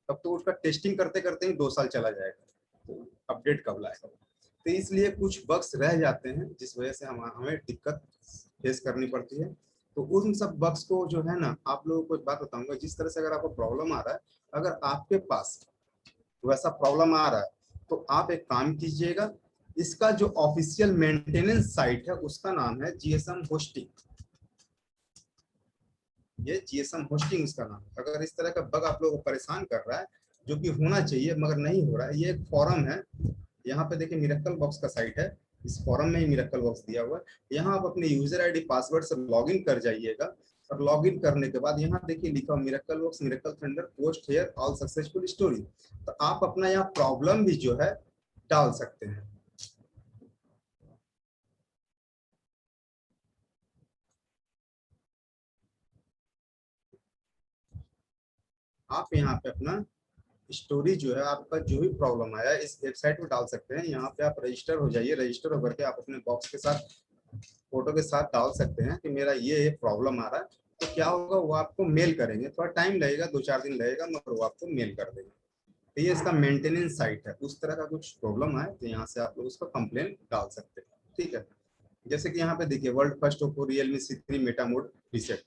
तब तो उसका टेस्टिंग करते करते ही 2 साल चला जाएगा, तो अपडेट कब लाएगा। तो इसलिए कुछ बग्स रह जाते हैं जिस वजह से हमें दिक्कत फेस करनी पड़ती है। तो उन सब बग्स को जो है ना, आप लोगों को एक बात बताऊंगा, जिस तरह से अगर आपको प्रॉब्लम आ रहा है, अगर आपके पास वैसा प्रॉब्लम आ रहा है तो आप एक काम कीजिएगा, इसका जो ऑफिशियल मेंटेनेंस साइट है उसका नाम है जीएसएम होस्टिंग। ये जीएसएम होस्टिंग इसका नाम है। अगर इस तरह का बग आप लोगों को परेशान कर रहा है, जो कि होना चाहिए मगर नहीं हो रहा है, ये एक फॉरम है। यहाँ पे देखिए मिरेकल बॉक्स का साइट है, इस फॉरम में ही मिरेकल बॉक्स दिया हुआ है। यहाँ आप अपने यूजर आईडी पासवर्ड से लॉगिन कर जाइएगा, और लॉगिन करने के बाद यहाँ देखिए लिखा miracle box miracle thunder post here all successful story. तो आप अपना यहाँ प्रॉब्लम भी जो है डाल सकते हैं। आप यहाँ पे अपना स्टोरी जो है, आपका जो भी प्रॉब्लम आया इस वेबसाइट में डाल सकते हैं। यहाँ पे आप रजिस्टर हो जाइए, रजिस्टर होकर के आप अपने बॉक्स के साथ फोटो के साथ डाल सकते हैं कि मेरा ये प्रॉब्लम आ रहा है। तो क्या होगा, वो आपको मेल करेंगे, थोड़ा टाइम लगेगा, 2-4 दिन लगेगा, मगर वो आपको मेल कर देंगे। तो ये इसका मेंटेनेंस साइट है। उस तरह का कुछ प्रॉब्लम आए तो यहाँ से आप लोग उसको कंप्लेन डाल सकते हैं, ठीक है। जैसे कि यहाँ पे देखिए world first Oppo Realme C3 Meta mode reset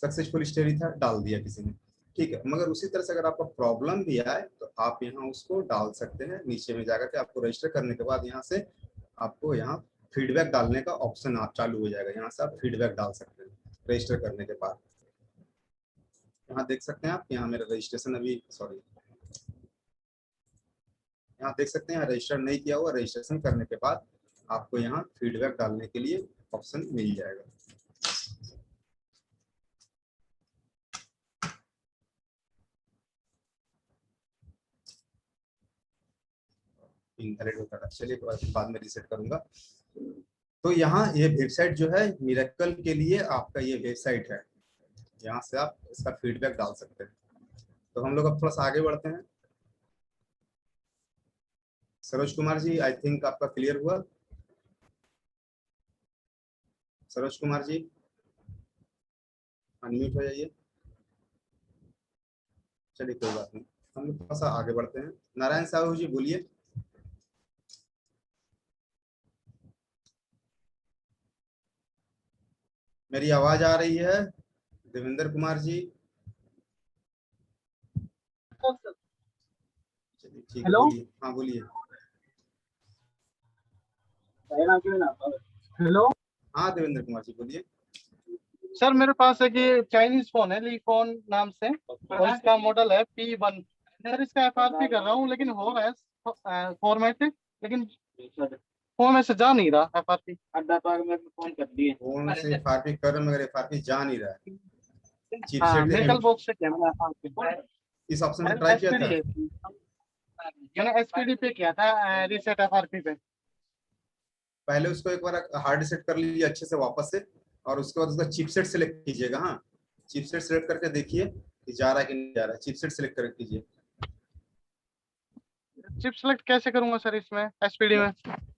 successful story था, डाल दिया किसी ने, ठीक है। मगर उसी तरह से अगर आपका प्रॉब्लम भी आए तो आप यहाँ उसको डाल सकते हैं। नीचे में जाकर के आपको रजिस्टर करने के बाद यहाँ से आपको यहाँ फीडबैक डालने का ऑप्शन आप चालू हो जाएगा। यहाँ से आप फीडबैक डाल सकते हैं रजिस्टर करने के बाद। यहाँ देख सकते हैं आप, यहाँ मेरा रजिस्ट्रेशन अभी यहाँ देख सकते हैं, यहाँ रजिस्टर नहीं किया हुआ। रजिस्ट्रेशन करने के बाद आपको यहाँ फीडबैक डालने के लिए ऑप्शन मिल जाएगा। इनवैलिड होता था, चलिए बाद में रीसेट करूंगा। तो यहाँ ये वेबसाइट जो है मिरेकल के लिए आपका ये वेबसाइट है, यहाँ से आप इसका फीडबैक डाल सकते हैं। तो हम लोग अब थोड़ा सा आगे बढ़ते हैं। सरोज कुमार जी, आई थिंक आपका क्लियर हुआ। सरोज कुमार जी अनम्यूट हो जाइए। चलिए कोई बात नहीं, हम लोग थोड़ा सा आगे बढ़ते हैं। नारायण साहू जी बोलिए। मेरी आवाज आ रही है? देवेंद्र कुमार जी, चलिए ठीक है, बोलिए। हाँ बोलिए। हेलो हाँ देवेंद्र कुमार जी बोलिए। सर, मेरे पास एक ये चाइनीज फोन है, ली फोन नाम से, और इसका मॉडल है P1। सर इसका FRP कर रहा हूँ, लेकिन हो रहा है फॉर्मेट, लेकिन फोन में से जा नहीं रहा FRP। फोन कर दिए, फोन से FRP कर, मगर FRP जा नहीं रहा है। मेटल बॉक्स से क्या इस ऑप्शन पे ट्राई किया था? मैंने SPD पे किया था, रीसेट FRP पे। पहले उसको एक बार हार्ड रीसेट कर लीजिए अच्छे से वापस से, और उसके बाद उसका चिपसेट सिलेक्ट कीजिएगा। हाँ, चिपसेट सिलेक्ट करके देखिए कि जा रहा है कि नहीं जा रहा है। चिपसेट सिलेक्ट करके कीजिए। चिप सेलेक्ट कैसे करूंगा सर इसमें SPD में?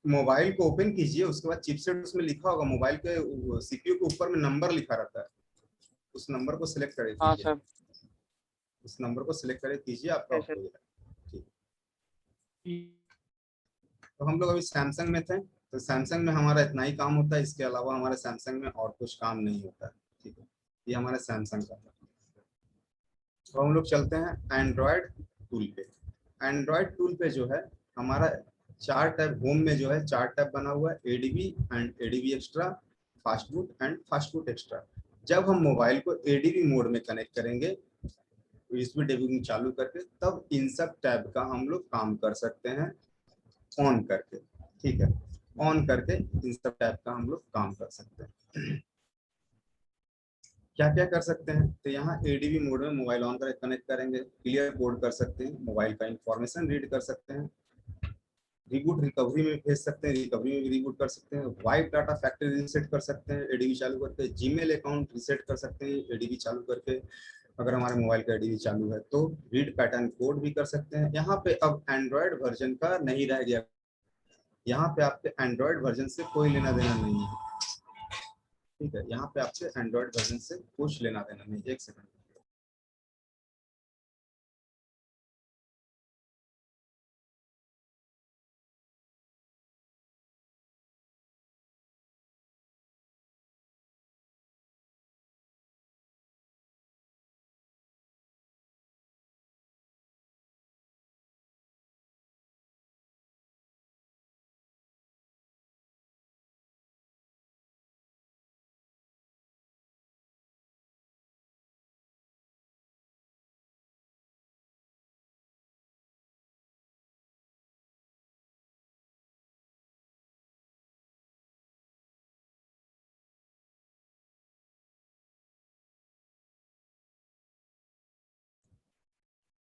मोबाइल को ओपन कीजिए, उसके बाद चिपसेट उसमें लिखा होगा, मोबाइल के CPU के ऊपर में नंबर लिखा रहता है, उस नंबर को सिलेक्ट करें। हाँ सर, उस नंबर को सिलेक्ट करके कीजिए, आपका हो जाएगा। ठीक। तो हम लोग अभी सैमसंग में थे, तो सैमसंग में हमारा इतना ही काम होता है, इसके अलावा हमारे सैमसंग में और कुछ काम नहीं होता है, ठीक है। ये हमारे सैमसंग का है। तो हम लोग चलते हैं एंड्रॉयड टूल पे। एंड्रॉयड टूल पे जो है हमारा 4 टैब, होम में जो है 4 टैब बना हुआ है, ADB and ADB extra, fast boot and fast boot extra. जब हम मोबाइल को ADB मोड में कनेक्ट करेंगे, USB डेब्यूइंग चालू करके, तब इन सब टैब का हम लोग काम कर सकते हैं ऑन करके, ठीक है। ऑन करके इन सब टैब का हम लोग काम कर सकते हैं। क्या क्या कर सकते हैं, तो यहाँ ADB मोड में मोबाइल ऑन करके कनेक्ट करेंगे, क्लियर बोर्ड कर सकते हैं, मोबाइल का इंफॉर्मेशन रीड कर सकते हैं, रिबूट रिकवरी में भेज सकते हैं, रिकवरी में भी रिबूट कर सकते हैं, वाइप डाटा फैक्ट्री रीसेट कर सकते हैं ADB चालू करके, जीमेल अकाउंट रीसेट कर सकते हैं ADB चालू करके, अगर हमारे मोबाइल का ADB चालू है तो रीड पैटर्न कोड भी कर सकते हैं। यहाँ पे अब एंड्रॉयड वर्जन का नहीं रह गया यहाँ पे आपके एंड्रॉयड वर्जन से कोई लेना देना नहीं है, ठीक है। यहाँ पे आपके एंड्रॉयड वर्जन से कुछ लेना देना नहीं। एक सेकंड,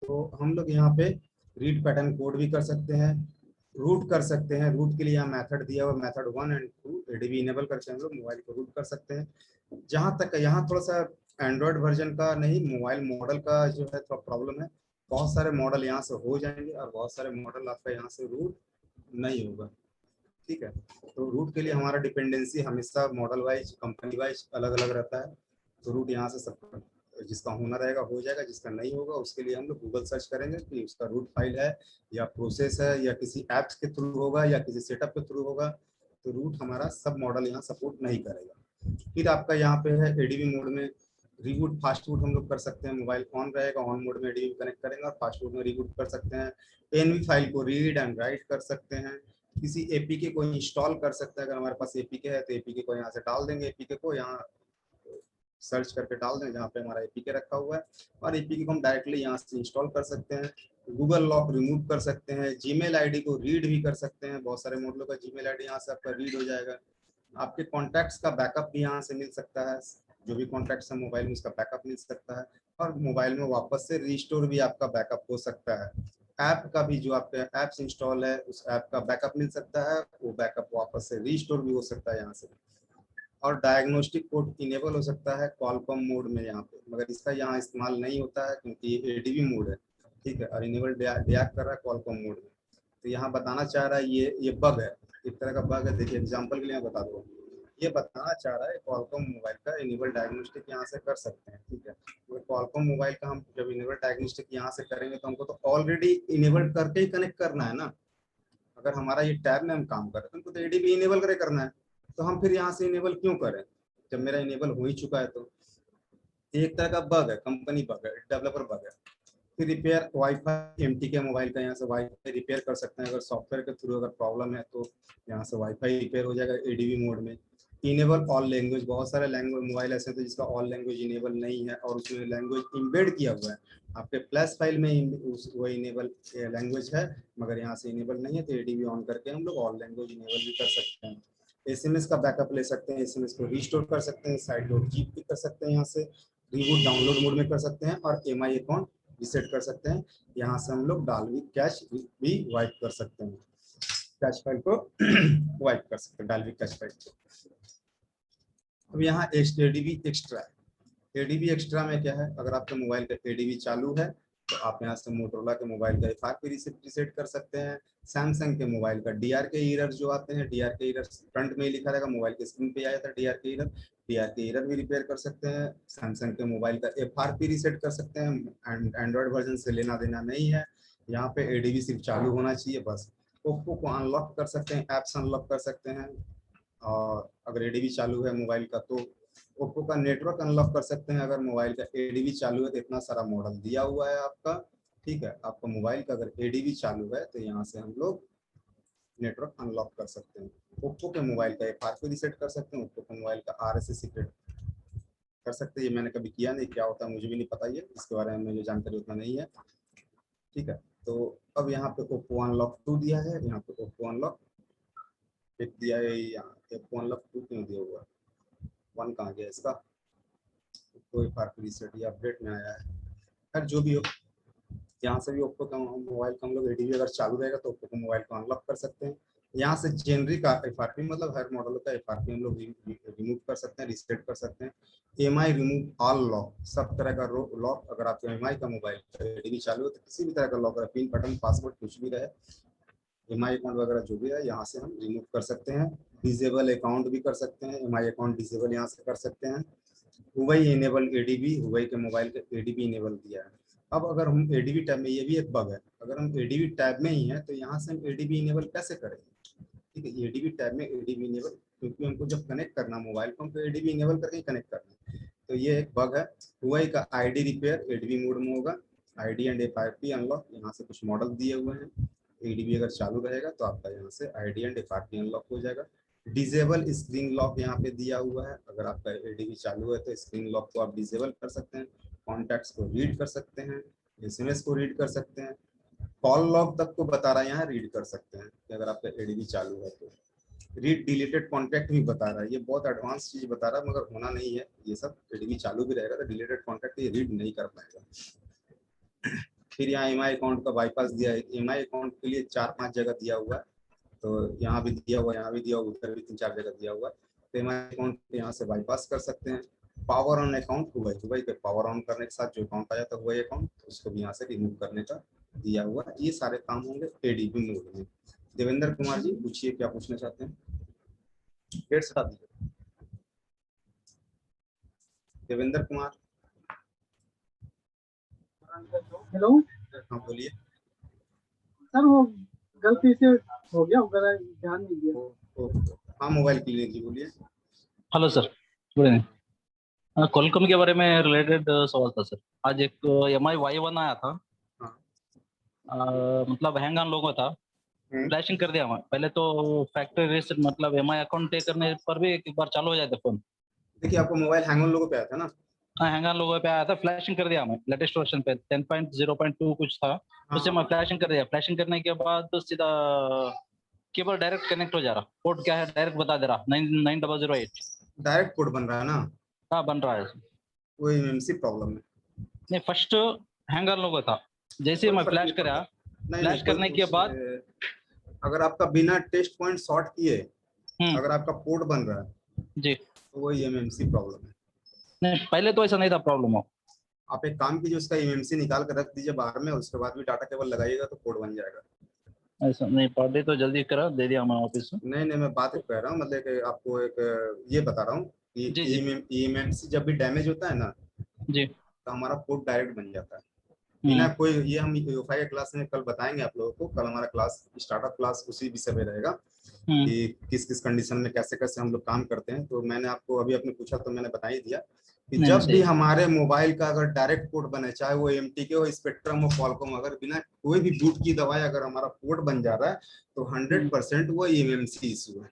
तो हम लोग यहाँ पे रीड पैटर्न कोड भी कर सकते हैं, रूट कर सकते हैं। रूट के लिए यहाँ मेथड दिया हुआ, मेथड 1 और 2 एडीबी इनेबल करके हम लोग मोबाइल को रूट कर सकते हैं। जहाँ तक यहाँ थोड़ा सा एंड्रॉयड वर्जन का नहीं, मोबाइल मॉडल का जो है थोड़ा प्रॉब्लम है। बहुत सारे मॉडल यहाँ से हो जाएंगे और बहुत सारे मॉडल आपका यहाँ से रूट नहीं होगा, ठीक है। तो रूट के लिए हमारा डिपेंडेंसी हमेशा मॉडल वाइज, कंपनी वाइज अलग अलग रहता है। तो रूट यहाँ से सब जिसका होना रहेगा हो जाएगा, जिसका नहीं होगा उसके लिए हम लोग गूगल सर्च करेंगे कि उसका रूट फाइल है या प्रोसेस है या किसी ऐप्स के थ्रू होगा या किसी सेटअप के थ्रू होगा। तो रूट हमारा सब मॉडल यहाँ सपोर्ट नहीं करेगा। फिर आपका यहाँ पे है एडीबी मोड में रीबूट, फास्ट बूट हम लोग कर सकते हैं। मोबाइल ऑन रहेगा, ऑन मोड में एडीबी कनेक्ट करेंगे और फास्ट बूट में रीबूट कर सकते हैं। एनवी फाइल को रीड एंड राइट कर सकते हैं। किसी एपीके को इंस्टॉल कर सकते हैं। अगर हमारे पास एपीके है तो एपीके को यहाँ से डाल देंगे, एपीके को यहाँ सर्च करके डाल दें जहाँ पे हमारा एपीके रखा हुआ है, और एपीके को हम डायरेक्टली यहाँ से इंस्टॉल कर सकते हैं। गूगल लॉक रिमूव कर सकते हैं। जीमेल आईडी को रीड भी कर सकते हैं। बहुत सारे मॉडलों का जीमेल आईडी यहाँ से आपका रीड हो जाएगा। आपके कॉन्टैक्ट्स का बैकअप भी यहाँ से मिल सकता है। जो भी कॉन्टैक्ट्स है मोबाइल में उसका बैकअप मिल सकता है, और मोबाइल में वापस से रिस्टोर भी आपका बैकअप हो सकता है। ऐप का भी जो आपके ऐप्स इंस्टॉल है उस ऐप का बैकअप मिल सकता है, वो बैकअप वापस से रिस्टोर भी हो सकता है यहाँ से। और डायग्नोस्टिक कोड इनेबल हो सकता है कॉलकॉम मोड में यहाँ पे, मगर इसका यहाँ इस्तेमाल नहीं होता है क्योंकि ये एडीबी मोड है, ठीक है। और इनेबल डिएक्ट कर रहा है कॉलकॉम मोड में। तो यहाँ बताना चाह रहा है ये बग है, एक तरह का बग है। देखिए एग्जांपल के लिए मैं बता दूँ, ये बताना चाह रहा है कॉलकॉम मोबाइल का इनेबल डायग्नोस्टिक यहाँ से कर सकते हैं, ठीक है। तो कॉलकॉम मोबाइल का हम जब इनेबल डायग्नोस्टिक यहाँ से करेंगे तो हमको तो ऑलरेडी इनेबल करके ही कनेक्ट करना है ना। अगर हमारा ये टैब में हम काम कर रहे हैं तो हमको तो एडीबी इनेबल करे करना है, तो हम फिर यहाँ से इनेबल क्यों करें जब मेरा इनेबल हो ही चुका है। तो एक तरह का बग है, कंपनी बग है, डेवलपर बग है। फिर रिपेयर वाईफाई एमटीके मोबाइल का यहाँ से वाईफाई रिपेयर कर सकते हैं। अगर सॉफ्टवेयर के थ्रू अगर प्रॉब्लम है तो यहाँ से वाईफाई रिपेयर हो जाएगा एडीबी मोड में। इनेबल ऑल लैंग्वेज, बहुत सारे लैंग्वेज मोबाइल ऐसे थे जिसका ऑल लैंग्वेज इनेबल नहीं है और उसमें लैंग्वेज इम्बेड किया हुआ है। आपके प्लस फाइल में वो इनेबल लैंग्वेज है मगर यहाँ से इनेबल नहीं है, तो एडीबी ऑन करके हम लोग ऑल लैंग्वेज इनेबल भी कर सकते हैं। एसएमएस का बैकअप ले सकते हैं, एसएमएस को रिस्टोर कर सकते हैं, साइड डॉट जीप भी कर सकते हैं, यहाँ से रीबूट डाउनलोड मोड में कर सकते हैं, और एमआई अकाउंट रिसेट कर सकते हैं। यहाँ से हम लोग डालवी कैश भी वाइप कर सकते हैं, कैश फाइल को वाइप कर सकते हैं डालवी कैश फाइल को। अब यहाँ एडीबी एक्स्ट्रा है। एडीबी एक्स्ट्रा में क्या है, अगर आपके मोबाइल का एडीबी चालू है तो आप यहाँ से मोटरोला के मोबाइल का एफआरपी रिसेट कर सकते हैं। सैमसंग के मोबाइल का डीआरके एरर जो आते हैं, डीआरके एरर फ्रंट में ही लिखा रहेगा, मोबाइल के स्क्रीन पे आया था डीआरके एरर भी रिपेयर कर सकते हैं। सैमसंग के मोबाइल का एफआरपी रिसेट कर सकते हैं। एंड्रॉयड वर्जन से लेना देना नहीं है, यहाँ पे एडीबी सिर्फ चालू होना चाहिए बस। ओप्पो को अनलॉक कर सकते हैं, ऐप्स अनलॉक कर सकते हैं, और अगर एडीबी चालू है मोबाइल का तो ओप्पो का नेटवर्क अनलॉक कर सकते हैं। अगर मोबाइल का एडीबी चालू है तो इतना सारा मॉडल दिया हुआ है आपका, ठीक है। आपका मोबाइल का अगर एडीबी चालू है तो यहाँ से हम लोग नेटवर्क अनलॉक कर सकते हैं। ओप्पो के मोबाइल का एफआरपी रिसेट कर सकते हैं, ओप्पो के मोबाइल का आरएसएस सीक्रेट कर सकते हैं। ये मैंने कभी किया नहीं, क्या होता है मुझे भी नहीं पता, ये इसके बारे में मुझे जानकारी उतना नहीं है, ठीक है। तो अब यहाँ पे ओप्पो अनलॉक 2 दिया है, यहाँ पे ओप्पो अनलॉक एक दिया है, यहाँ ओप्पो अनलॉक 2 क्यों दिया हुआ है, 1 कहाँ गया इसका, कोई एफआरपी रिसेट या अपडेट में आया है। खैर जो भी हो, यहाँ से भी ओप्पो का मोबाइल का हम लोग एडीबी अगर चालू रहेगा तो ओप्पो का मोबाइल को अनलॉक कर सकते हैं। यहाँ से जेनरिक एफआरपी मतलब हर मॉडल का एफआरपी हम लोग रिमूव कर सकते हैं, रिसेट कर सकते हैं। एमआई रिमूव ऑल लॉक, सब तरह का लॉक, अगर आपका एमआई का मोबाइल एडीबी चालू हो तो किसी भी तरह का लॉक, पिन बटन पासवर्ड कुछ भी रहे एमआई अकाउंट वगैरह जो भी है यहाँ से हम रिमूव कर सकते हैं। डिसेबल अकाउंट भी कर सकते हैं, एमआई अकाउंट डिसेबल यहाँ से कर सकते हैं। हुवाई इनेबल एडीबी, हुवाई के मोबाइल के एडीबी इनेबल दिया है। अब अगर हम एडीबी टैब में, ये भी एक बग है, अगर हम एडीबी टैब में ही है तो यहाँ से हम एडीबी इनेबल कैसे करेंगे? ठीक है, एडीबी टैब में एडीबी इनेबल, क्योंकि हमको जब कनेक्ट करना मोबाइल को हमको एडीबी इनेबल करके कनेक्ट करना है, तो ये एक बग है। हुवाई का आईडी रिपेयर एडीबी मोड में होगा, आईडी एंड एफआरपी अनलॉक, यहाँ से कुछ मॉडल दिए हुए हैं। एडीबी अगर चालू रहेगा तो आपका यहाँ से आईडी एंड एफआरपी अनलॉक हो जाएगा। डिसेबल स्क्रीन लॉक यहाँ पे दिया हुआ है, अगर आपका एडीबी चालू है तो स्क्रीन लॉक को आप डिसेबल कर सकते हैं, कॉन्टैक्ट्स को रीड कर सकते हैं, एसएमएस को रीड कर सकते हैं, कॉल लॉग तक को बता रहा है यहाँ रीड कर सकते हैं कि अगर आपका एडीबी चालू है तो। रीड डिलीटेड कॉन्टैक्ट भी बता रहा है, ये बहुत एडवांस चीज बता रहा है मगर होना नहीं है ये सब। एडीबी चालू भी रहेगा तो डिलीटेड कॉन्टैक्ट ये रीड नहीं कर पाएगा। फिर यहाँ एमआई अकाउंट का बाईपास दिया है, एमआई अकाउंट के लिए 4-5 जगह दिया हुआ है, तो यहाँ भी दिया हुआ, यहाँ भी दिया हुआ, उधर भी 3-4 जगह दिया हुआ है। तो एमआई अकाउंट यहाँ से बाईपास कर सकते हैं। पावर ऑन अकाउंट हुवाई पे पावर ऑन करने के साथ जो अकाउंट आ जाता है हुवाई अकाउंट, उसको भी यहाँ से रिमूव करने का दिया हुआ है। ये सारे काम होंगे एडीबी मोड में। देवेंद्र कुमार जी पूछिए, क्या पूछना चाहते हैं? डेढ़ सटा दीजिए देवेंद्र कुमार। हेलो हाँ बोलिए। सर, वो गलती से हो गया, मेरा ध्यान नहीं दिया। हाँ मोबाइल क्लिनिक जी बोलिए। Hello sir, good evening. Qualcomm के बारे में रिलेटेड सवाल था सर। आज एक MI Y1 आया था, मतलब हैंग ऑन लोगो था, फ्लैशिंग कर दिया मैं। पहले तो फैक्ट्री रीसेट मतलब MI अकाउंट पे करने पर भी एक बार चालू हो जाता फोन। देखिए आपको मोबाइल हैंग ऑन लोगो पे आया था ना? हाँ, हैंग ऑन लोगो पे आया था, फ्लैशिंग कर दिया मैं। लेटेस्ट वर्जन पे 10.0.2 कुछ था, उससे मैं फ्लैशिंग कर दिया। फ्लैशिंग करने के बाद तो सीधा केबल डायरेक्ट कनेक्ट हो जा रहा। पोर्ट क्या है डायरेक्ट बता दे रहा, 99008 डायरेक्ट पोर्ट बन रहा है ना? हाँ बन रहा है। वो एमएमसी प्रॉब्लम है। नहीं, फर्स्ट हैंग ऑन लोगो था, जैसे ही मैं फ्लैश करा, फ्लैश करने के बाद अगर आपका बिना टेस्ट पॉइंट शॉर्ट किए अगर आपका पोर्ट बन रहा है जी, तो वो एमएमसी प्रॉब्लम है। नहीं पहले तो ऐसा नहीं था प्रॉब्लम हो। आप एक काम कीजिए, उसका एमएमसी निकाल कर रख दीजिए बाहर में, उसके बाद भी डाटा केबल लगाइएगा तो पोर्ट बन जाएगा। ऐसा नहीं, पढ़े तो जल्दी करा दे दिया मैं ऑफिस में। नहीं मैं बात कह रहा हूँ, मतलब कि आपको एक ये बता रहा हूँ कि एमएमसी जब भी डैमेज होता है ना जी, तो हमारा पोर्ट डायरेक्ट बन जाता है बिना कोई, ये हम यूएफआई क्लास में कल बताएंगे आप लोगों को। कल हमारा क्लास स्टार्टअप क्लास उसी विषय में रहेगा कि किस किस कंडीशन में कैसे कैसे हम लोग काम करते हैं। तो मैंने आपको अभी आपने पूछा तो मैंने बता ही दिया कि जब भी हमारे मोबाइल का अगर डायरेक्ट पोर्ट बने, चाहे वो एमटीके हो, स्पेक्ट्रम हो, क्वालकॉम, अगर बिना कोई भी बूट की दवाई अगर हमारा पोर्ट बन जा रहा है तो 100% वो एमएमसी इशू है।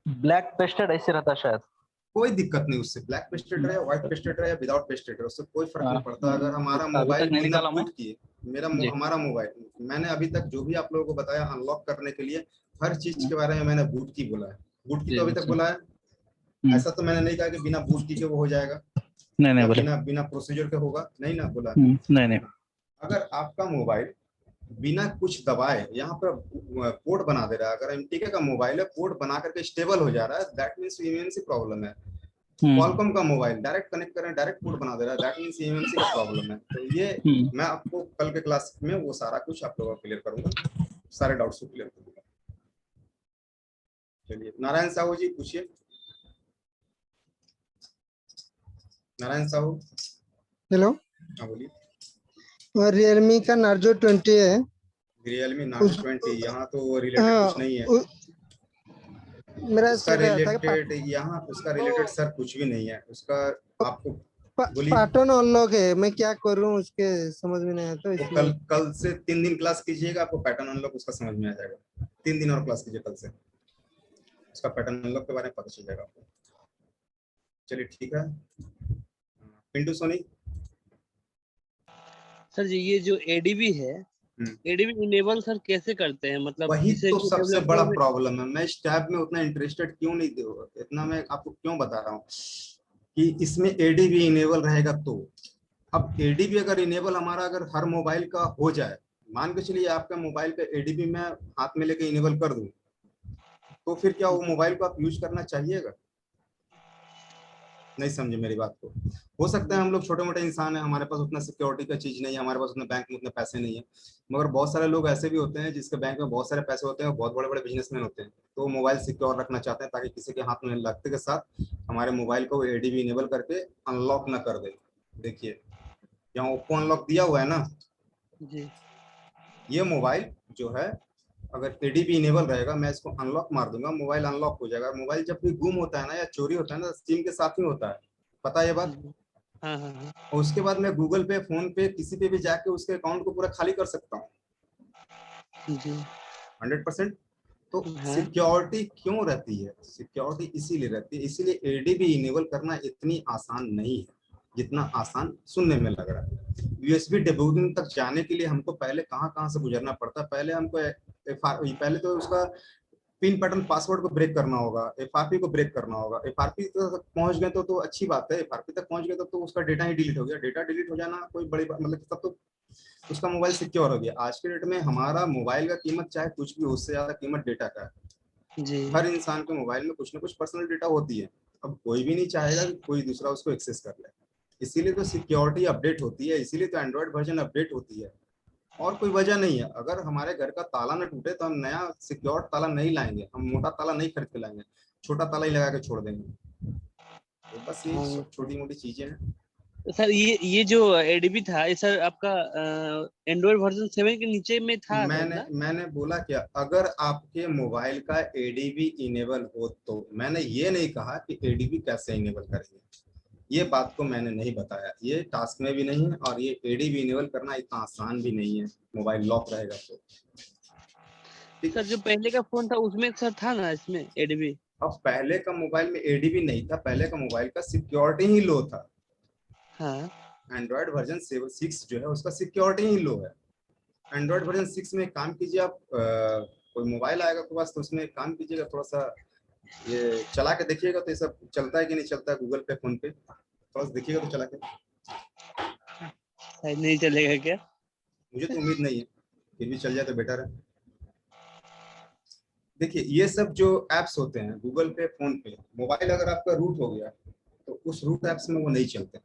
ब्लैक पेस्टेड ऐसे रहता शायद, कोई दिक्कत नहीं उससे। ब्लैक पेस्टेड रहे, व्हाइट पेस्टेड रहे या विदाउट पेस्टेड रहे, उससे कोई फर्क नहीं पड़ता। अगर हमारा मोबाइल बिना बूट किए, हमारा मोबाइल, मैंने अभी तक जो भी आप लोगों को बताया अनलॉक करने के लिए हर चीज के बारे में मैंने बूट की बोला है। बूट की तो अभी तक बोला है, ऐसा तो मैंने नहीं कहा कि बिना बूट की के वो हो जाएगा। नहीं बिना प्रोसीजर के होगा, नहीं ना बोला। नहीं। अगर आपका मोबाइल बिना कुछ दबाए यहाँ पर पोर्ट बना दे रहा है, अगर एमटीके का मोबाइल है पोर्ट बना करके स्टेबल हो जा रहा है, दैट मींस एमएमसी प्रॉब्लम है। क्वालकॉम का मोबाइल डायरेक्ट कनेक्ट करें, डायरेक्ट पोर्ट बना दे रहा है, दैट मींस एमएमसी का प्रॉब्लम है। तो ये मैं आपको कल के क्लास में वो सारा कुछ आप लोगों को क्लियर करूंगा, सारे डाउट्स को क्लियर करूंगा। चलिए नारायण साहू जी पूछिए। नारायण साहू। हेलो, हाँ बोलिए। रियलमी का नार्जो 20 है। रियलमी नार्जो 20, यहाँ तो रिलेटेड कुछ नहीं है। मेरा उसका रिलेटेड यहाँ उसका रिलेटेड सर कुछ भी नहीं है। उसका आपको पैटर्न अनलॉक है, मैं क्या करूँ उसके समझ में नहीं आता। तो कल से 3 दिन क्लास कीजिएगा, आपको पैटर्न अनलॉक उसका समझ में आ जाएगा। 3 दिन और क्लास कीजिए कल से, उसका पैटर्न अनलॉक के बारे में पता चल जाएगा आपको। चलिए ठीक है। पिंटू सोनी। सर जी ये जो एडीबी है, एडीबी इनेबल सर कैसे करते हैं? मतलब वही तो सबसे बड़ा प्रॉब्लम है। मैं इस टैब में उतना इंटरेस्टेड क्यों नहीं हूँ, इतना मैं आपको क्यों बता रहा हूँ कि इसमें एडीबी इनेबल रहेगा। तो अब एडीबी अगर इनेबल हमारा अगर हर मोबाइल का हो जाए, मान के चलिए आपका मोबाइल का एडीबी मैं हाथ में लेके इनेबल कर दूं, तो फिर क्या वो मोबाइल को आप यूज करना चाहिएगा? नहीं समझे मेरी बात को। हो सकता है हम लोग छोटे मोटे इंसान हैं, हमारे पास उतना सिक्योरिटी का चीज नहीं है, हमारे पास उतना बैंक में उतने पैसे नहीं है, मगर बहुत सारे लोग ऐसे भी होते हैं जिसके बैंक में बहुत सारे पैसे होते हैं, बहुत बड़े बड़े बिजनेसमैन होते हैं, तो मोबाइल सिक्योर रखना चाहते हैं ताकि किसी के हाथ में लगते के साथ हमारे मोबाइल को एडीबी इनेबल करके अनलॉक ना कर दे। देखिए यहाँ ओप्पो अनलॉक दिया हुआ है ना जी। ये मोबाइल जो है अगर एडीबी इनेबल रहेगा, मैं इसको अनलॉक मार दूंगा, मोबाइल अनलॉक हो जाएगा। मोबाइल जब भी गुम होता है ना या चोरी होता है ना, सिम के साथ ही होता है, पता है ये बात? हाँ हाँ हाँ। और उसके बाद मैं गूगल पे, फोन पे, किसी पे भी जाके उसके अकाउंट को पूरा खाली कर सकता हूँ जी 100%। तो हाँ। सिक्योरिटी क्यों रहती है? सिक्योरिटी इसीलिए रहती है, इसीलिए एडीबी इनेबल करना इतनी आसान नहीं है जितना आसान सुनने में लग रहा है। यूएसबी डिबगिंग तक जाने के लिए हमको पहले कहाँ से गुजरना पड़ता है? पहले हमको पहले तो उसका पिन पैटर्न पासवर्ड को ब्रेक करना होगा, एफआरपी को ब्रेक करना होगा। एफआरपी तक पहुंच गए तो अच्छी बात है, एफआरपी तक पहुंच गए तो उसका डेटा ही डिलीट हो गया। डेटा डिलीट हो जाना कोई बड़ी बात, मतलब तब तो उसका मोबाइल सिक्योर हो गया। आज के डेट में हमारा मोबाइल का कीमत चाहे कुछ भी हो, उससे ज्यादा कीमत डेटा का है। जी। हर इंसान के मोबाइल में कुछ ना कुछ पर्सनल डेटा होती है, अब कोई भी नहीं चाहेगा कि कोई दूसरा उसको एक्सेस कर ले, इसीलिए तो सिक्योरिटी अपडेट होती है, इसीलिए तो एंड्रॉइड वर्जन अपडेट होती है, और कोई वजह नहीं है। अगर हमारे घर का ताला न टूटे तो हम नया सिक्योर ताला नहीं लाएंगे, हम मोटा ताला नहीं खरीद के लाएंगे, छोटा ताला ही लगा के छोड़ देंगे। तो बस ये हाँ। छोटी मोटी चीजें हैं। तो सर ये जो एडीबी था ये सर आपका एंड्रॉइड वर्जन 7 के नीचे में था मैंने बोला क्या, अगर आपके मोबाइल का एडीबी इनेबल हो तो। मैंने ये नहीं कहा कि एडीबी कैसे इनेबल करेंगे, ये बात को मैंने नहीं बताया, ये टास्क में भी नहीं है, और ये एडीबी इनेबल करना इतना आसान भी नहीं है, मोबाइल लॉक रहेगा तो। सर जो पहले का फोन था उसमें सर था ना इसमें एडीबी? अब पहले का मोबाइल में एडीबी नहीं था, पहले का मोबाइल का सिक्योरिटी ही लो था। हाँ। एंड्रॉइड वर्जन 6 जो है उसका सिक्योरिटी ही लो है। एंड्रॉइड वर्जन 6 में काम कीजिए आप, कोई मोबाइल आएगा आपके पास तो उसमें काम कीजिएगा, थोड़ा सा ये चला के देखिएगा तो ये सब चलता है कि नहीं चलता है, गूगल पे, फोन पे थोड़ा सा देखिएगा तो चला के। नहीं चलेगा क्या? मुझे तो उम्मीद नहीं है, फिर भी चल जाए तो बेटर है। देखिए ये सब जो एप्स होते हैं गूगल पे, फोन पे, मोबाइल अगर आपका रूट हो गया तो उस रूट एप्स में वो नहीं चलते।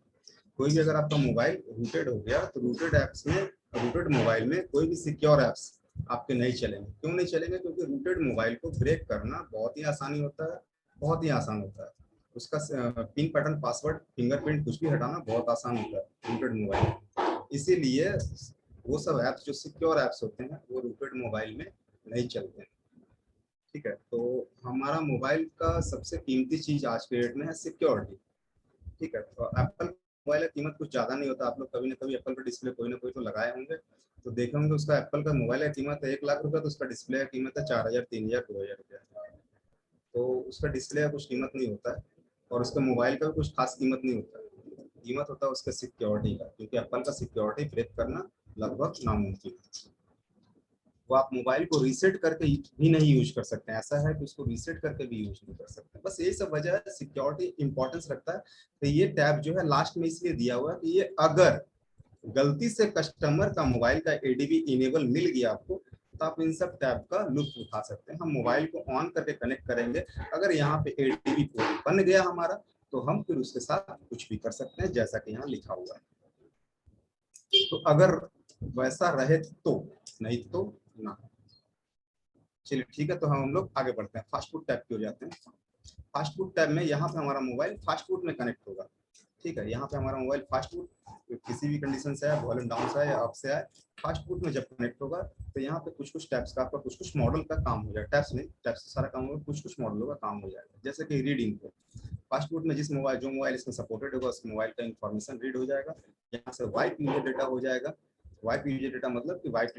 कोई भी अगर आपका मोबाइल रूटेड हो गया तो रूटेड एप्स में, रूटेड मोबाइल में कोई भी सिक्योर एप्स आपके नहीं चलेंगे। क्यों नहीं चलेंगे? क्योंकि रूटेड मोबाइल को ब्रेक करना बहुत ही आसानी होता है, बहुत ही आसान होता है। उसका पिन पैटर्न, पासवर्ड, फिंगरप्रिंट कुछ भी हटाना बहुत आसान होता है रूटेड मोबाइल। इसीलिए वो सब ऐप्स जो सिक्योर ऐप्स होते हैं वो रूटेड मोबाइल में नहीं चलते हैं। ठीक है, तो हमारा मोबाइल का सबसे कीमती चीज आज के डेट में है सिक्योरिटी। ठीक है, तो एप्पल मोबाइल का कीमत कुछ ज्यादा नहीं होता। आप लोग कभी ना कभी एप्पल का डिस्प्ले कोई ना कोई तो लगाए होंगे, तो देखे होंगे उसका एप्पल का मोबाइल का कीमत है 1 लाख रुपया, तो उसका डिस्प्ले का कीमत है 4000, 3000, 2000 रुपया। तो उसका डिस्प्ले का कुछ कीमत नहीं होता है, और उसका मोबाइल का भी कुछ खास कीमत नहीं होता है। कीमत होता है उसका सिक्योरिटी का, क्योंकि एप्पल का सिक्योरिटी ब्रेक करना लगभग नामुमकिन है। वो आप मोबाइल को रीसेट करके भी नहीं यूज कर सकते हैं, ऐसा है कि उसको रीसेट करके भी यूज नहीं कर सकते। बस यही सब वजह है, सिक्योरिटी इंपॉर्टेंस रखता है। तो ये टैब जो है लास्ट में इसलिए दिया हुआ है कि ये अगर गलती से कस्टमर का मोबाइल का एडीबी इनेबल मिल गया आपको, तो आप इन सब टैब का लुत्फ उठा सकते हैं। हम मोबाइल को ऑन करके कनेक्ट करेंगे, अगर यहाँ पे एडीबी पोर्ट बन गया हमारा तो हम फिर उसके साथ कुछ भी कर सकते हैं, जैसा कि यहाँ लिखा हुआ है। तो अगर वैसा रहे तो, नहीं तो ना। चलिए ठीक है, तो हम लोग आगे बढ़ते हैं, फास्ट फूड टैब पे हो जाते हैं। फास्ट फूड टैब में यहाँ पे हमारा मोबाइल फास्ट फूड में कनेक्ट होगा। ठीक है, यहाँ पे हमारा मोबाइल फास्ट फूड किसी भी कंडीशन से आए, वॉल्यूम डाउन से आए या अप से आए, फास्ट फूड में जब कनेक्ट होगा तो यहाँ पे कुछ कुछ टैब्स का, आपका कुछ कुछ मॉडल का काम हो जाएगा। टैब्स नहीं, टैब्स से सारा काम होगा, कुछ कुछ मॉडलों का काम हो जाएगा। जैसे कि रीडिंग को फास्ट फूड में जिस मोबाइल, जो मोबाइल इसमें सपोर्टेड होगा उस मोबाइल का इन्फॉर्मेशन रीड हो जाएगा। यहाँ से वाइप यूजर डेटा हो जाएगा। वाइप यूजर डेटा मतलब कि wipe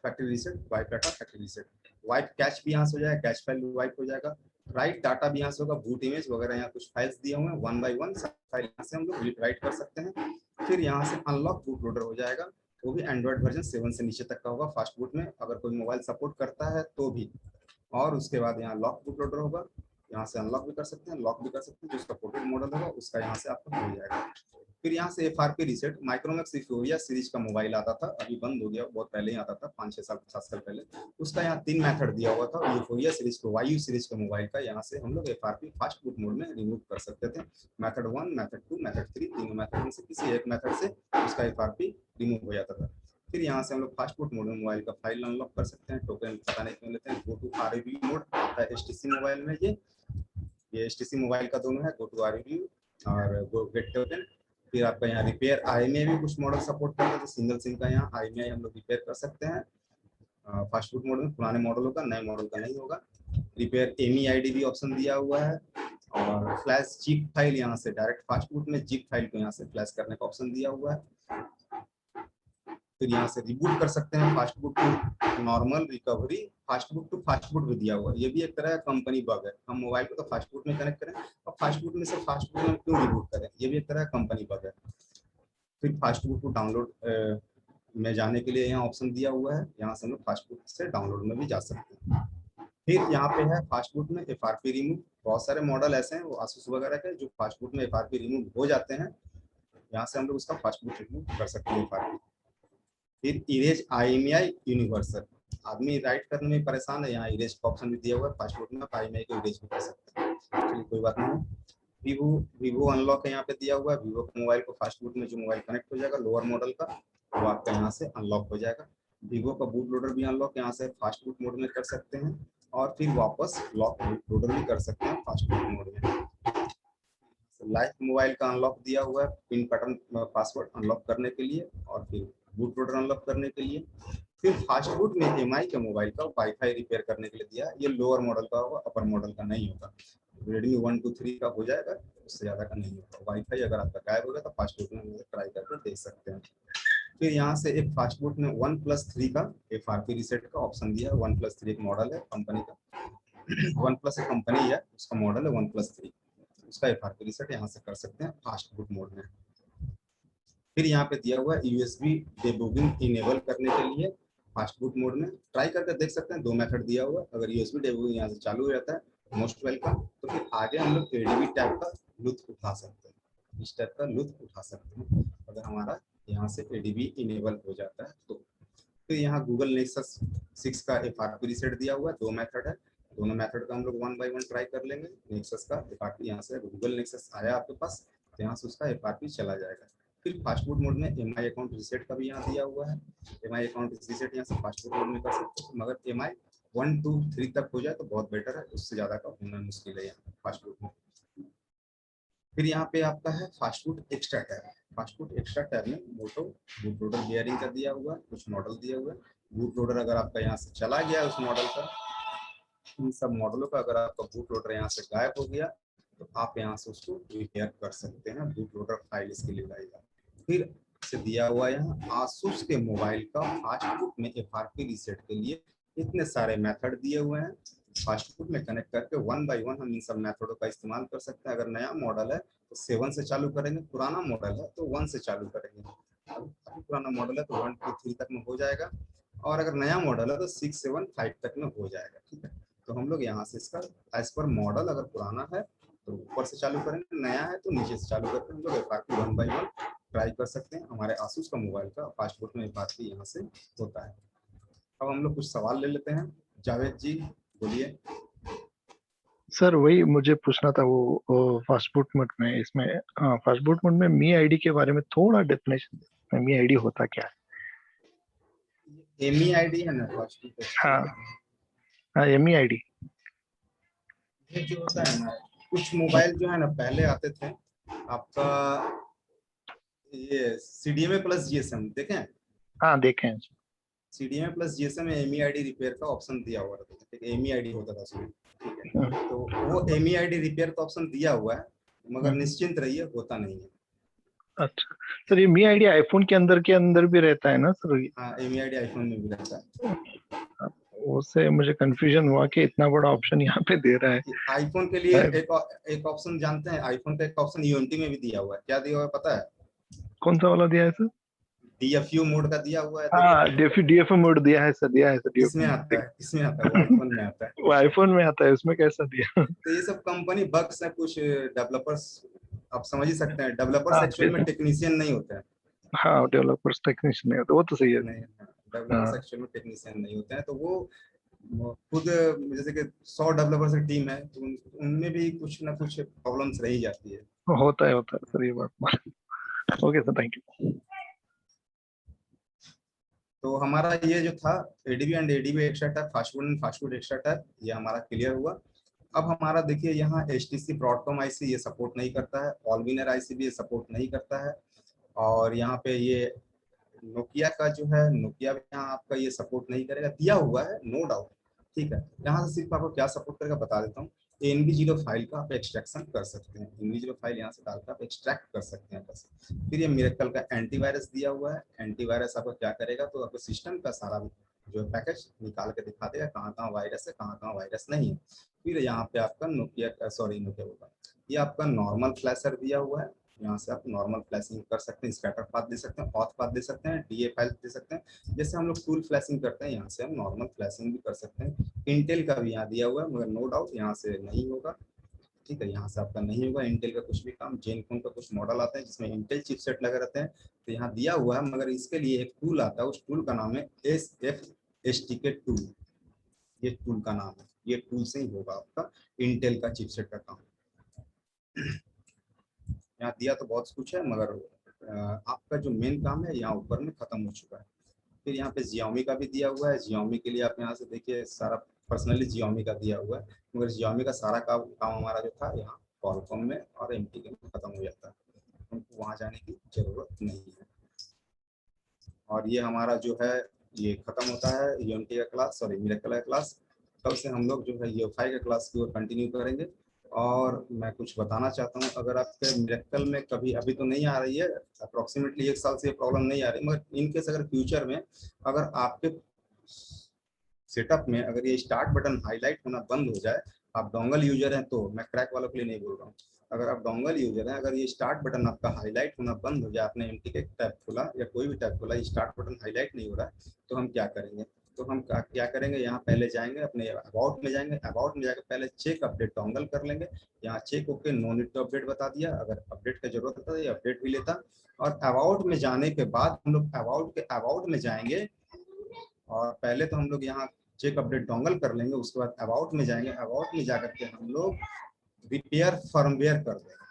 factory reset, wipe data factory reset. Wipe catch भी यहाँ से हो जाएगा, कैच फाइल वाइप हो जाएगा। राइट डाटा भी यहाँ से होगा, बूट इमेज वगैरह, यहाँ कुछ फाइल्स दिए हुए हैं 1 by 1 फाइल यहाँ से हम लोग राइट कर सकते हैं। फिर यहाँ से अनलॉक बूट लोडर हो जाएगा, वो भी एंड्रॉइड वर्जन 7 से नीचे तक का होगा फास्ट बूट में, अगर कोई मोबाइल सपोर्ट करता है तो भी। और उसके बाद यहाँ लॉक बूट लोडर होगा, यहाँ से अनलॉक भी कर सकते हैं, लॉक भी कर सकते हैं, जो सपोर्टेड मॉडल होगा उसका यहाँ से आपको हो जाएगा। फिर यहाँ से FRP reset, Micromax euphoria series का मोबाइल आता था, अभी बंद हो गया, बहुत पहले ही आता था, 5-6 साल 7 साल पहले। उसका यहाँ 3 मेथड दिया हुआ था। यूफोरिया सीरीज को, वायु सीरीज के मोबाइल का यहाँ से हम लोग FRP फास्ट बूट मोड में रिमूव कर सकते थे। मेथड 1, मेथड 2, मेथड 3, तीनों मेथड में से किसी एक मेथड से उसका FRP रिमूव हो जाता था। फिर यहाँ से हम लोग फास्ट बूट मोड में मोबाइल का फाइल अनलॉक कर सकते हैं। टोकन पता नहीं क्यों लेते हैं। गो टू REView मोड आता है HTC मोबाइल में, ये HTC मोबाइल का दोनों है, गो टू REView और गो गेट टोकन। फिर आपका यहाँ रिपेयर IMEI भी कुछ मॉडल सपोर्ट करते हैं, तो सिंगल सिम का यहाँ IMEI हम लोग रिपेयर कर सकते हैं फास्ट बूट मोड में। पुराने मॉडलों का, नए मॉडल का नहीं होगा। रिपेयर MEID भी ऑप्शन दिया हुआ है, और फ्लैश जिप फाइल यहाँ से डायरेक्ट फास्ट बूट में जिप फाइल को यहाँ से फ्लैश करने का ऑप्शन दिया हुआ है। फिर यहाँ से रिबूट कर सकते हैं fast boot to normal recovery, fast boot to fast boot भी दिया हुआ है। ये भी एक तरह का कंपनी बग है, हम मोबाइल को तो फास्ट बूट में कनेक्ट करें और फास्ट बूट में से फास्ट बूट में क्यों रिबूट करें, ये भी एक तरह का कंपनी बग है। फिर फास्ट बूट को डाउनलोड में जाने के लिए यहाँ ऑप्शन दिया हुआ है, यहाँ से हम लोग फास्ट बूट से डाउनलोड में भी जा सकते हैं। फिर यहाँ पे है फास्ट बूट में FRP रिमूव। बहुत सारे मॉडल ऐसे हैं वो ASUS वगैरह के जो फास्ट बूट में FRP रिमूव हो जाते हैं, यहाँ से हम लोग उसका फास्ट बूट रिमूव कर सकते हैं FRP। फिर इरेज IMEI यूनिवर्सल, आदमी राइट करने में परेशान है, यहाँ इरेज का ऑप्शन भी दिया हुआ है। फास्ट बूट में IMEI को इरेज भी कर सकते हैं, चलिए कोई बात नहीं। वीवो अनलॉक यहाँ पे दिया हुआ है। वीवो के मोबाइल को फास्ट बूट में जो मोबाइल कनेक्ट हो जाएगा लोअर मॉडल का, वो आपका यहाँ से अनलॉक हो जाएगा। वीवो का बूट लोडर भी अनलॉक यहाँ से फास्ट बूट मोड में कर सकते हैं, और फिर वापस लॉक लोडर भी कर सकते हैं फास्ट बूट मोड में। लाइफ मोबाइल का अनलॉक दिया हुआ है, पिन पैटर्न पासवर्ड अनलॉक करने के लिए, और फिर बूट लोडर अनलॉक करने के लिए। फिर फास्ट बूट में MI के मोबाइल का वाईफाई रिपेयर करने के लिए दिया है। ये लोअर मॉडल का होगा, अपर मॉडल का नहीं होगा। Redmi 1, 2, 3 का हो जाएगा, उससे ज्यादा का नहीं होगा। वाईफाई अगर आपका गायब होगा तो फास्ट बूट में ट्राई करके देख सकते हैं। फिर यहाँ से एक फास्ट बूट में 1+3 का FRP रीसेट का ऑप्शन दिया है। 1+3 एक मॉडल है कंपनी का, OnePlus एक कंपनी है, उसका मॉडल है 1+3, उसका FRP रीसेट यहाँ से कर सकते हैं फास्ट बूट मोड में। फिर यहाँ पे दिया हुआ है USB डिबगिंग इनेबल करने के लिए फास्ट बूट मोड में, ट्राई करके देख सकते हैं। 2 मेथड दिया हुआ है। अगर USB डिबगिंग यहाँ से चालू हो जाता है, मोस्ट वेलकम, तो फिर आगे हम लोग ADB टैब का लुत्फ उठा सकते हैं, इस टैब का लुत्फ उठा सकते हैं अगर हमारा यहाँ से ADB इनेबल हो जाता है तो। फिर यहाँ गूगल नेक्सस 6 का FRP रीसेट दिया हुआ है। 2 मेथड है, दोनों मेथड का हम लोग 1 बाय 1 ट्राई कर लेंगे। नेक्सस का FRP यहाँ से गूगल नेक्सस आया आपके पास, तो यहाँ से उसका FRP चला जाएगा। फिर फास्ट बूट मोड में MI अकाउंट रीसेट का भी यहाँ दिया हुआ है। MI अकाउंट रीसेट यहाँ से फास्ट बूट मोड में कर सकते हैं, मगर MI 1, 2, 3 तक हो जाए तो बहुत बेटर है, उससे ज्यादा का होना मुश्किल है यहाँ फास्ट बूट में। फिर यहाँ पे आपका है fast boot extra tab. Fast boot extra tab में मोटो बूट लोडर बियरिंग का दिया हुआ है, कुछ मॉडल दिया हुआ है। बूट लोडर अगर आपका यहाँ से चला गया उस मॉडल का, इन सब मॉडलों का अगर आपका बूट लोडर यहाँ से गायब हो गया तो आप यहाँ से उसको रिपेयर कर सकते हैं। बूट लोडर फाइल इसके लिए लाएगा। फिर से दिया हुआ यहाँ ASUS के मोबाइल का फास्ट बूट में FRP रीसेट के लिए इतने सारे मेथड दिए हुए हैं। फास्ट बूट में कनेक्ट करके 1 बाय 1 हम इन सब मेथडों का इस्तेमाल कर सकते हैं। अगर नया मॉडल है तो 7 से चालू करेंगे, पुराना मॉडल है तो 1 से चालू करेंगे। अभी पुराना मॉडल है तो 1, 2, 3 तक में हो जाएगा, और अगर नया मॉडल है तो 6, 7, 5 तक में हो जाएगा। ठीक है, तो हम लोग यहाँ से इसका एज पर मॉडल, अगर पुराना है तो ऊपर से चालू करेंगे, नया है तो नीचे से चालू करके हम लोग FRP 1 बाय 1 ट्राई कर सकते हैं। हमारे ASUS का मोबाइल का फास्ट बूट में FRP यहाँ से होता है। अब हम लोग कुछ सवाल ले लेते हैं। जावेद जी बोलिए। सर वही मुझे पूछना था, वो फास्ट बूट मोड में, इसमें फास्ट बूट मोड में MID के बारे में थोड़ा डेफिनेशन, MID होता क्या है? MEID है ना फास्ट बूट? हाँ हाँ, MEID ये जो होता है ना, कुछ मोबाइल जो है ना पहले आते थे आपका, ये CDMA प्लस GSM देखें? हाँ देखें। CDMA प्लस GSM में MEID रिपेयर का ऑप्शन दिया हुआ था, MEID होता था उसमें। ठीक है, तो वो MEID रिपेयर का ऑप्शन दिया हुआ है, मगर निश्चिंत रहिए होता नहीं है। अच्छा सर, ये MEID आईफोन के अंदर भी रहता है ना सर? हाँ, MEID आईफोन में भी रहता है। उससे मुझे कंफ्यूजन हुआ कि इतना बड़ा ऑप्शन यहाँ पे दे रहा है। आईफोन के लिए एक ऑप्शन जानते हैं, आईफोन का एक ऑप्शन UMT में भी दिया हुआ है। क्या दिया हुआ है पता है? कौन सा वाला दिया है सर? DFU मोड का दिया हुआ है। हाँ, DFU मोड दिया है सर, दिया है सर। इसमें आता है, इसमें आता है, आईफोन में आता है। वो आईफोन में आता है, उसमें कैसा दिया? तो ये सब कंपनी बग्स है, कुछ डेवलपर्स आप समझ ही सकते हैं, डेवलपर्स हाँ, एक्चुअल में टेक्नीशियन नहीं होते हैं। हाँ, डेवलपर्स टेक्नीशियन नहीं होते, वो तो सही है। नहीं, डेवलपर्स हाँ, एक्चुअल में टेक्नीशियन नहीं होते हैं, तो वो खुद जैसे कि 100 डेवलपर्स की टीम है, तो उनमें भी कुछ ना कुछ प्रॉब्लम्स रही जाती है। होता है सर, ये बात। Okay sir, thank you. तो हमारा ये जो था ADB and ADB extra type, fast food and fast food extra type, ये हमारा क्लियर हुआ। अब हमारा देखिए यहाँ HTC ब्रॉडकॉम आईसी ये सपोर्ट नहीं करता है, ऑलविनर आईसी भी ये सपोर्ट नहीं करता है, और यहाँ पे ये नोकिया का जो है, नोकिया भी यहाँ आपका ये सपोर्ट नहीं करेगा, दिया हुआ है नो डाउट, ठीक है। यहाँ से सिर्फ आपको क्या सपोर्ट करेगा बता देता हूँ, NV0 फाइल का आप एक्सट्रैक्शन कर सकते हैं, NV0 फाइल यहाँ से डालकर आप एक्सट्रैक्ट कर सकते हैं बस। फिर ये मिरेकल का एंटीवायरस दिया हुआ है, एंटीवायरस आपको क्या करेगा, तो आपको सिस्टम का सारा जो पैकेज निकाल के दिखा देगा, कहाँ कहाँ वायरस है, कहाँ कहाँ वायरस नहीं है। फिर यहाँ पे आपका नोकिया होगा, ये आपका नॉर्मल फ्लैशर दिया हुआ है, यहाँ से आप नॉर्मल फ्लैशिंग कर सकते हैं, स्कैटर पाथ दे सकते हैं, ऑथ पाथ दे सकते हैं, DA फाइल दे सकते हैं, जैसे हम लोग टूल फ्लैशिंग करते हैं, यहाँ से हम नॉर्मल फ्लैशिंग भी कर सकते हैं। इंटेल का भी यहाँ दिया हुआ है, मगर नो डाउट यहाँ से नहीं होगा, ठीक है, यहाँ से आपका नहीं होगा इंटेल का कुछ भी काम। जेनफोन का कुछ मॉडल आते हैं जिसमें इंटेल चिपसेट लगे रहते हैं, तो यहाँ दिया हुआ है, मगर इसके लिए एक टूल आता है, उस टूल का नाम है SFSTK टूल, ये टूल का नाम है, ये टूल से ही होगा आपका इंटेल का चिपसेट का काम। यहाँ दिया तो बहुत कुछ है, मगर आपका जो मेन काम है यहाँ ऊपर में खत्म हो चुका है। फिर यहाँ पे Xiaomi का भी दिया हुआ है, Xiaomi के लिए आप यहाँ से देखिए सारा पर्सनली Xiaomi का दिया हुआ है, मगर Xiaomi का सारा काम हमारा जो था यहाँ Qualcomm में और MTK में खत्म हो जाता है, उनको वहाँ जाने की जरूरत नहीं है। और ये हमारा जो है ये खत्म होता है UMT का क्लास, सॉरी मिरेकल का क्लास। कल से हम लोग जो है UEFI का क्लास की ओर कंटिन्यू करेंगे। और मैं कुछ बताना चाहता हूँ, अगर आपके मिरेकल में कभी, अभी तो नहीं आ रही है, अप्रोक्सीमेटली 1 साल से ये प्रॉब्लम नहीं आ रही, मगर इनकेस अगर फ्यूचर में अगर आपके सेटअप में अगर ये स्टार्ट बटन हाईलाइट होना बंद हो जाए, आप डोंगल यूजर हैं तो, मैं क्रैक वालों के लिए नहीं बोल रहा हूँ, अगर आप डोंगल यूजर हैं, अगर ये स्टार्ट बटन आपका हाईलाइट होना बंद हो जाए, आपने MTK टैब खोला या कोई भी टैब खोला, स्टार्ट बटन हाईलाइट नहीं हो रहा है, तो हम क्या करेंगे, तो हम क्या करेंगे, यहाँ पहले जाएंगे अपने अबाउट में जाएंगे, अबाउट में जाकर पहले चेक अपडेट डोंगल कर लेंगे, यहाँ check okay no need to update बता दिया, अगर अपडेट की जरूरत होता है ये अपडेट भी लेता। और अबाउट में जाने के बाद हम लोग अबाउट में जाएंगे, और पहले तो हम लोग यहाँ चेक अपडेट डोंगल कर लेंगे, उसके बाद अबाउट में जाएंगे, अबाउट में जाकर के हम लोग रिपेयर फर्मवेयर कर देंगे,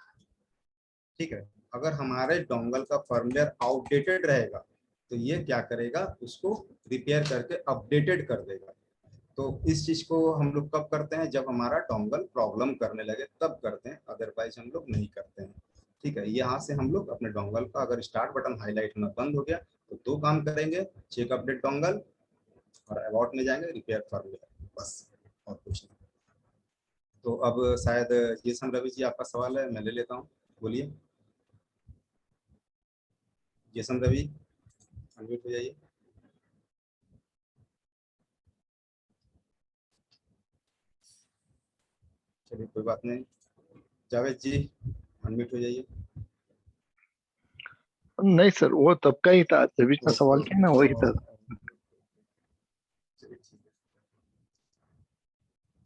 ठीक है। अगर हमारे डोंगल का फर्मवेयर आउटडेटेड रहेगा तो ये क्या करेगा, उसको रिपेयर करके अपडेटेड कर देगा। तो इस चीज को हम लोग कब करते हैं, जब हमारा डोंगल प्रॉब्लम करने लगे तब करते हैं, अदरवाइज हम लोग नहीं करते हैं, ठीक है। यहाँ से हम लोग अपने डोंगल का अगर स्टार्ट बटन हाईलाइट होना बंद हो गया तो 2 काम करेंगे, चेक अपडेट डोंगल और अबाउट में जाएंगे रिपेयर फर्मवेयर, बस और कुछ नहीं। तो अब शायद जेसन रवि जी आपका सवाल है, मैं ले लेता हूँ, बोलिए जेसन रवि, अनम्यूट हो जाइए। चलिए कोई बात नहीं, जावेद जी अनम्यूट हो जाइए। नहीं सर, वो तब का ही था, जब इसमें सवाल किया ना वही था। चलिए ठीक है,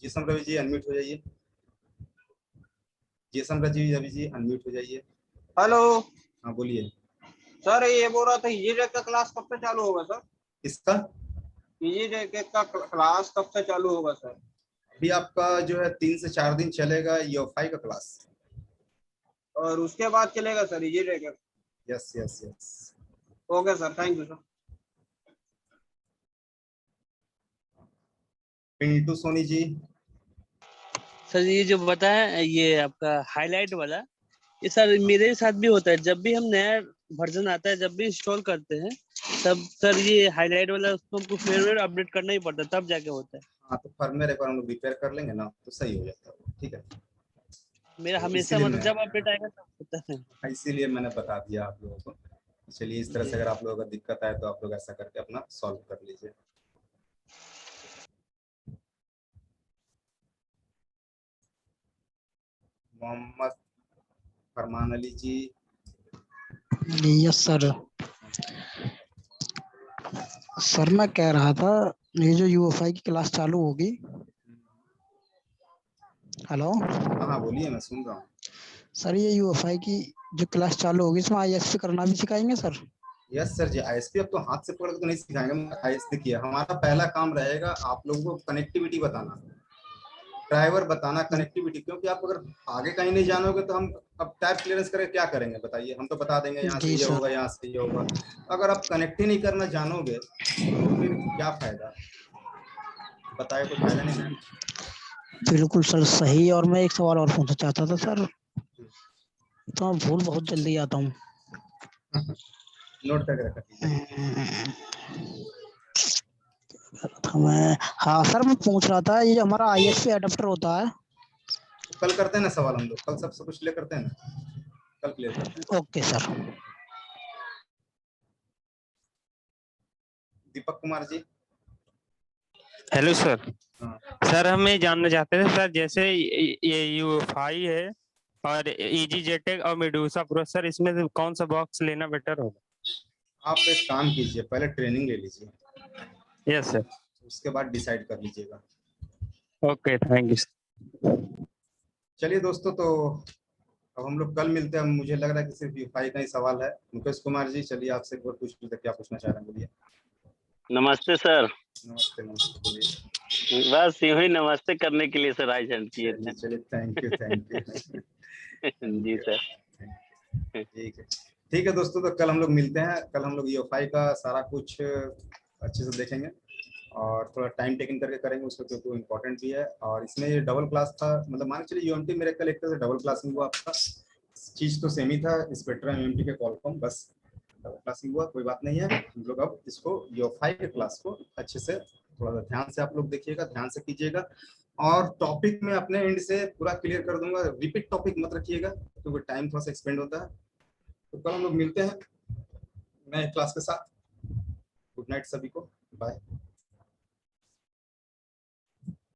जेसन रवि जी अनम्यूट हो जाइए, जेसन रवि जी अनम्यूट हो जाइए। हेलो, हाँ बोलिए सर ये बोल रहा था EasyJet का क्लास कब से चालू होगा सर? किसका? EasyJet का क्लास कब से चालू होगा सर? अभी आपका जो है 3 से 4 दिन चलेगा UEFI का क्लास, और उसके बाद चलेगा सर EasyJet का? Yes yes yes. Okay sir, thank you sir. Pintu Soni ji. Sir ये जो बताया ये आपका हाईलाइट वाला, ये सर मेरे साथ भी होता है, जब भी हम नया वर्जन आता है, जब भी इंस्टॉल करते हैं तब सर ये हाईलाइट वाला उसको हमको फर्मवेयर अपडेट करना ही पड़ता है, तब जाके होता है। हाँ तो फर्मवेयर एक बार हम लोग रिपेयर कर लेंगे ना तो सही हो जाता है, ठीक है। मेरा हमेशा मतलब जब अपडेट आएगा तब होता है, इसीलिए मैंने बता दिया आप लोगों को। चलिए इस तरह से अगर आप लोगों को दिक्कत आए तो आप लोग ऐसा करके अपना सॉल्व कर लीजिए। Mohammad Farman Ali ji. Yes sir. Sir मैं कह रहा था ये जो UEFI की क्लास चालू होगी, हेलो? हाँ बोलिए, मैं सुन रहा हूँ। सर ये यूएफआई की जो क्लास चालू होगी इसमें आईएसपी करना भी सिखाएंगे सर? यस सर जी, आईएसपी अब तो हाथ से पकड़ के तो नहीं सिखाएंगे। आईएसपी किया हमारा पहला काम रहेगा आप लोगों को कनेक्टिविटी बताना, ड्राइवर बताना, कनेक्टिविटी। क्योंकि आप अगर आगे कहीं नहीं जानोगे तो हम अब टाइप क्लियरेंस करके क्या करेंगे बताइए। हम तो बता देंगे यहाँ से जी ये सर। होगा, यहाँ से ये होगा। अगर आप कनेक्ट ही नहीं करना जानोगे तो फिर क्या फायदा, बताए कोई फायदा नहीं है। बिल्कुल सर सही। और मैं एक सवाल और पूछना चाहता था सर, तो मैं भूल बहुत जल्दी आता हूँ। नोट करके रखा मैं, हाँ सर मैं पूछ रहा था ये जो हमारा आईएसपी एडाप्टर होता है। कल करते हैं ना सवाल, हम लोग कल सबसे कुछ ले करते हैं ना, कल क्लियर करते हैं। Okay sir. Deepak Kumar ji. Hello sir. हाँ। सर हम ये जानना चाहते थे सर, जैसे ये यूएफआई है और EasyJet और मेडूसा प्रोसेसर, इसमें से कौन सा बॉक्स लेना बेटर होगा? आप एक काम कीजिए, पहले ट्रेनिंग ले लीजिए। Yes sir. उसके बाद डिसाइड कर लीजिएगा। Okay thank you. चलिए दोस्तों, तो अब हम लोग कल मिलते हैं। मुझे लग रहा है कि सिर्फ यूएफआई का ही सवाल है। मुकेश कुमार जी चलिए आपसे एक बार पूछ लेते, क्या पूछना चाह रहे हैं, बोलिए। नमस्ते सर। नमस्ते नमस्ते, बोलिए। बस यूं ही नमस्ते करने के लिए सर आज हेल्प किए थे। चलिए थैंक यू थैंक यू। जी सर। ठीक है दोस्तों, तो कल हम लोग मिलते हैं। कल हम लोग यूएफआई का सारा कुछ अच्छे से देखेंगे और थोड़ा टाइम टेकन करके करेंगे उसको, क्योंकि इम्पोर्टेंट भी है। और इसमें ये डबल क्लास था, मतलब मान के चलिए यूएमटी मेरे कल एक तरह से डबल क्लासिंग हुआ। आपका चीज तो सेम ही था, स्पेक्ट्रम यूएमटी के कॉलकॉम, बस डबल क्लासिंग हुआ, कोई बात नहीं है। हम लोग अब इसको यूएफआई के क्लास को अच्छे से थोड़ा सा ध्यान से आप लोग देखिएगा, ध्यान से कीजिएगा। और टॉपिक में अपने एंड से पूरा क्लियर कर दूंगा, रिपीट टॉपिक मत रखिएगा क्योंकि टाइम थोड़ा सा एक्सपेंड होता है। तो कल हम लोग मिलते हैं नए क्लास के साथ। गुड नाइट सभी को, बाय।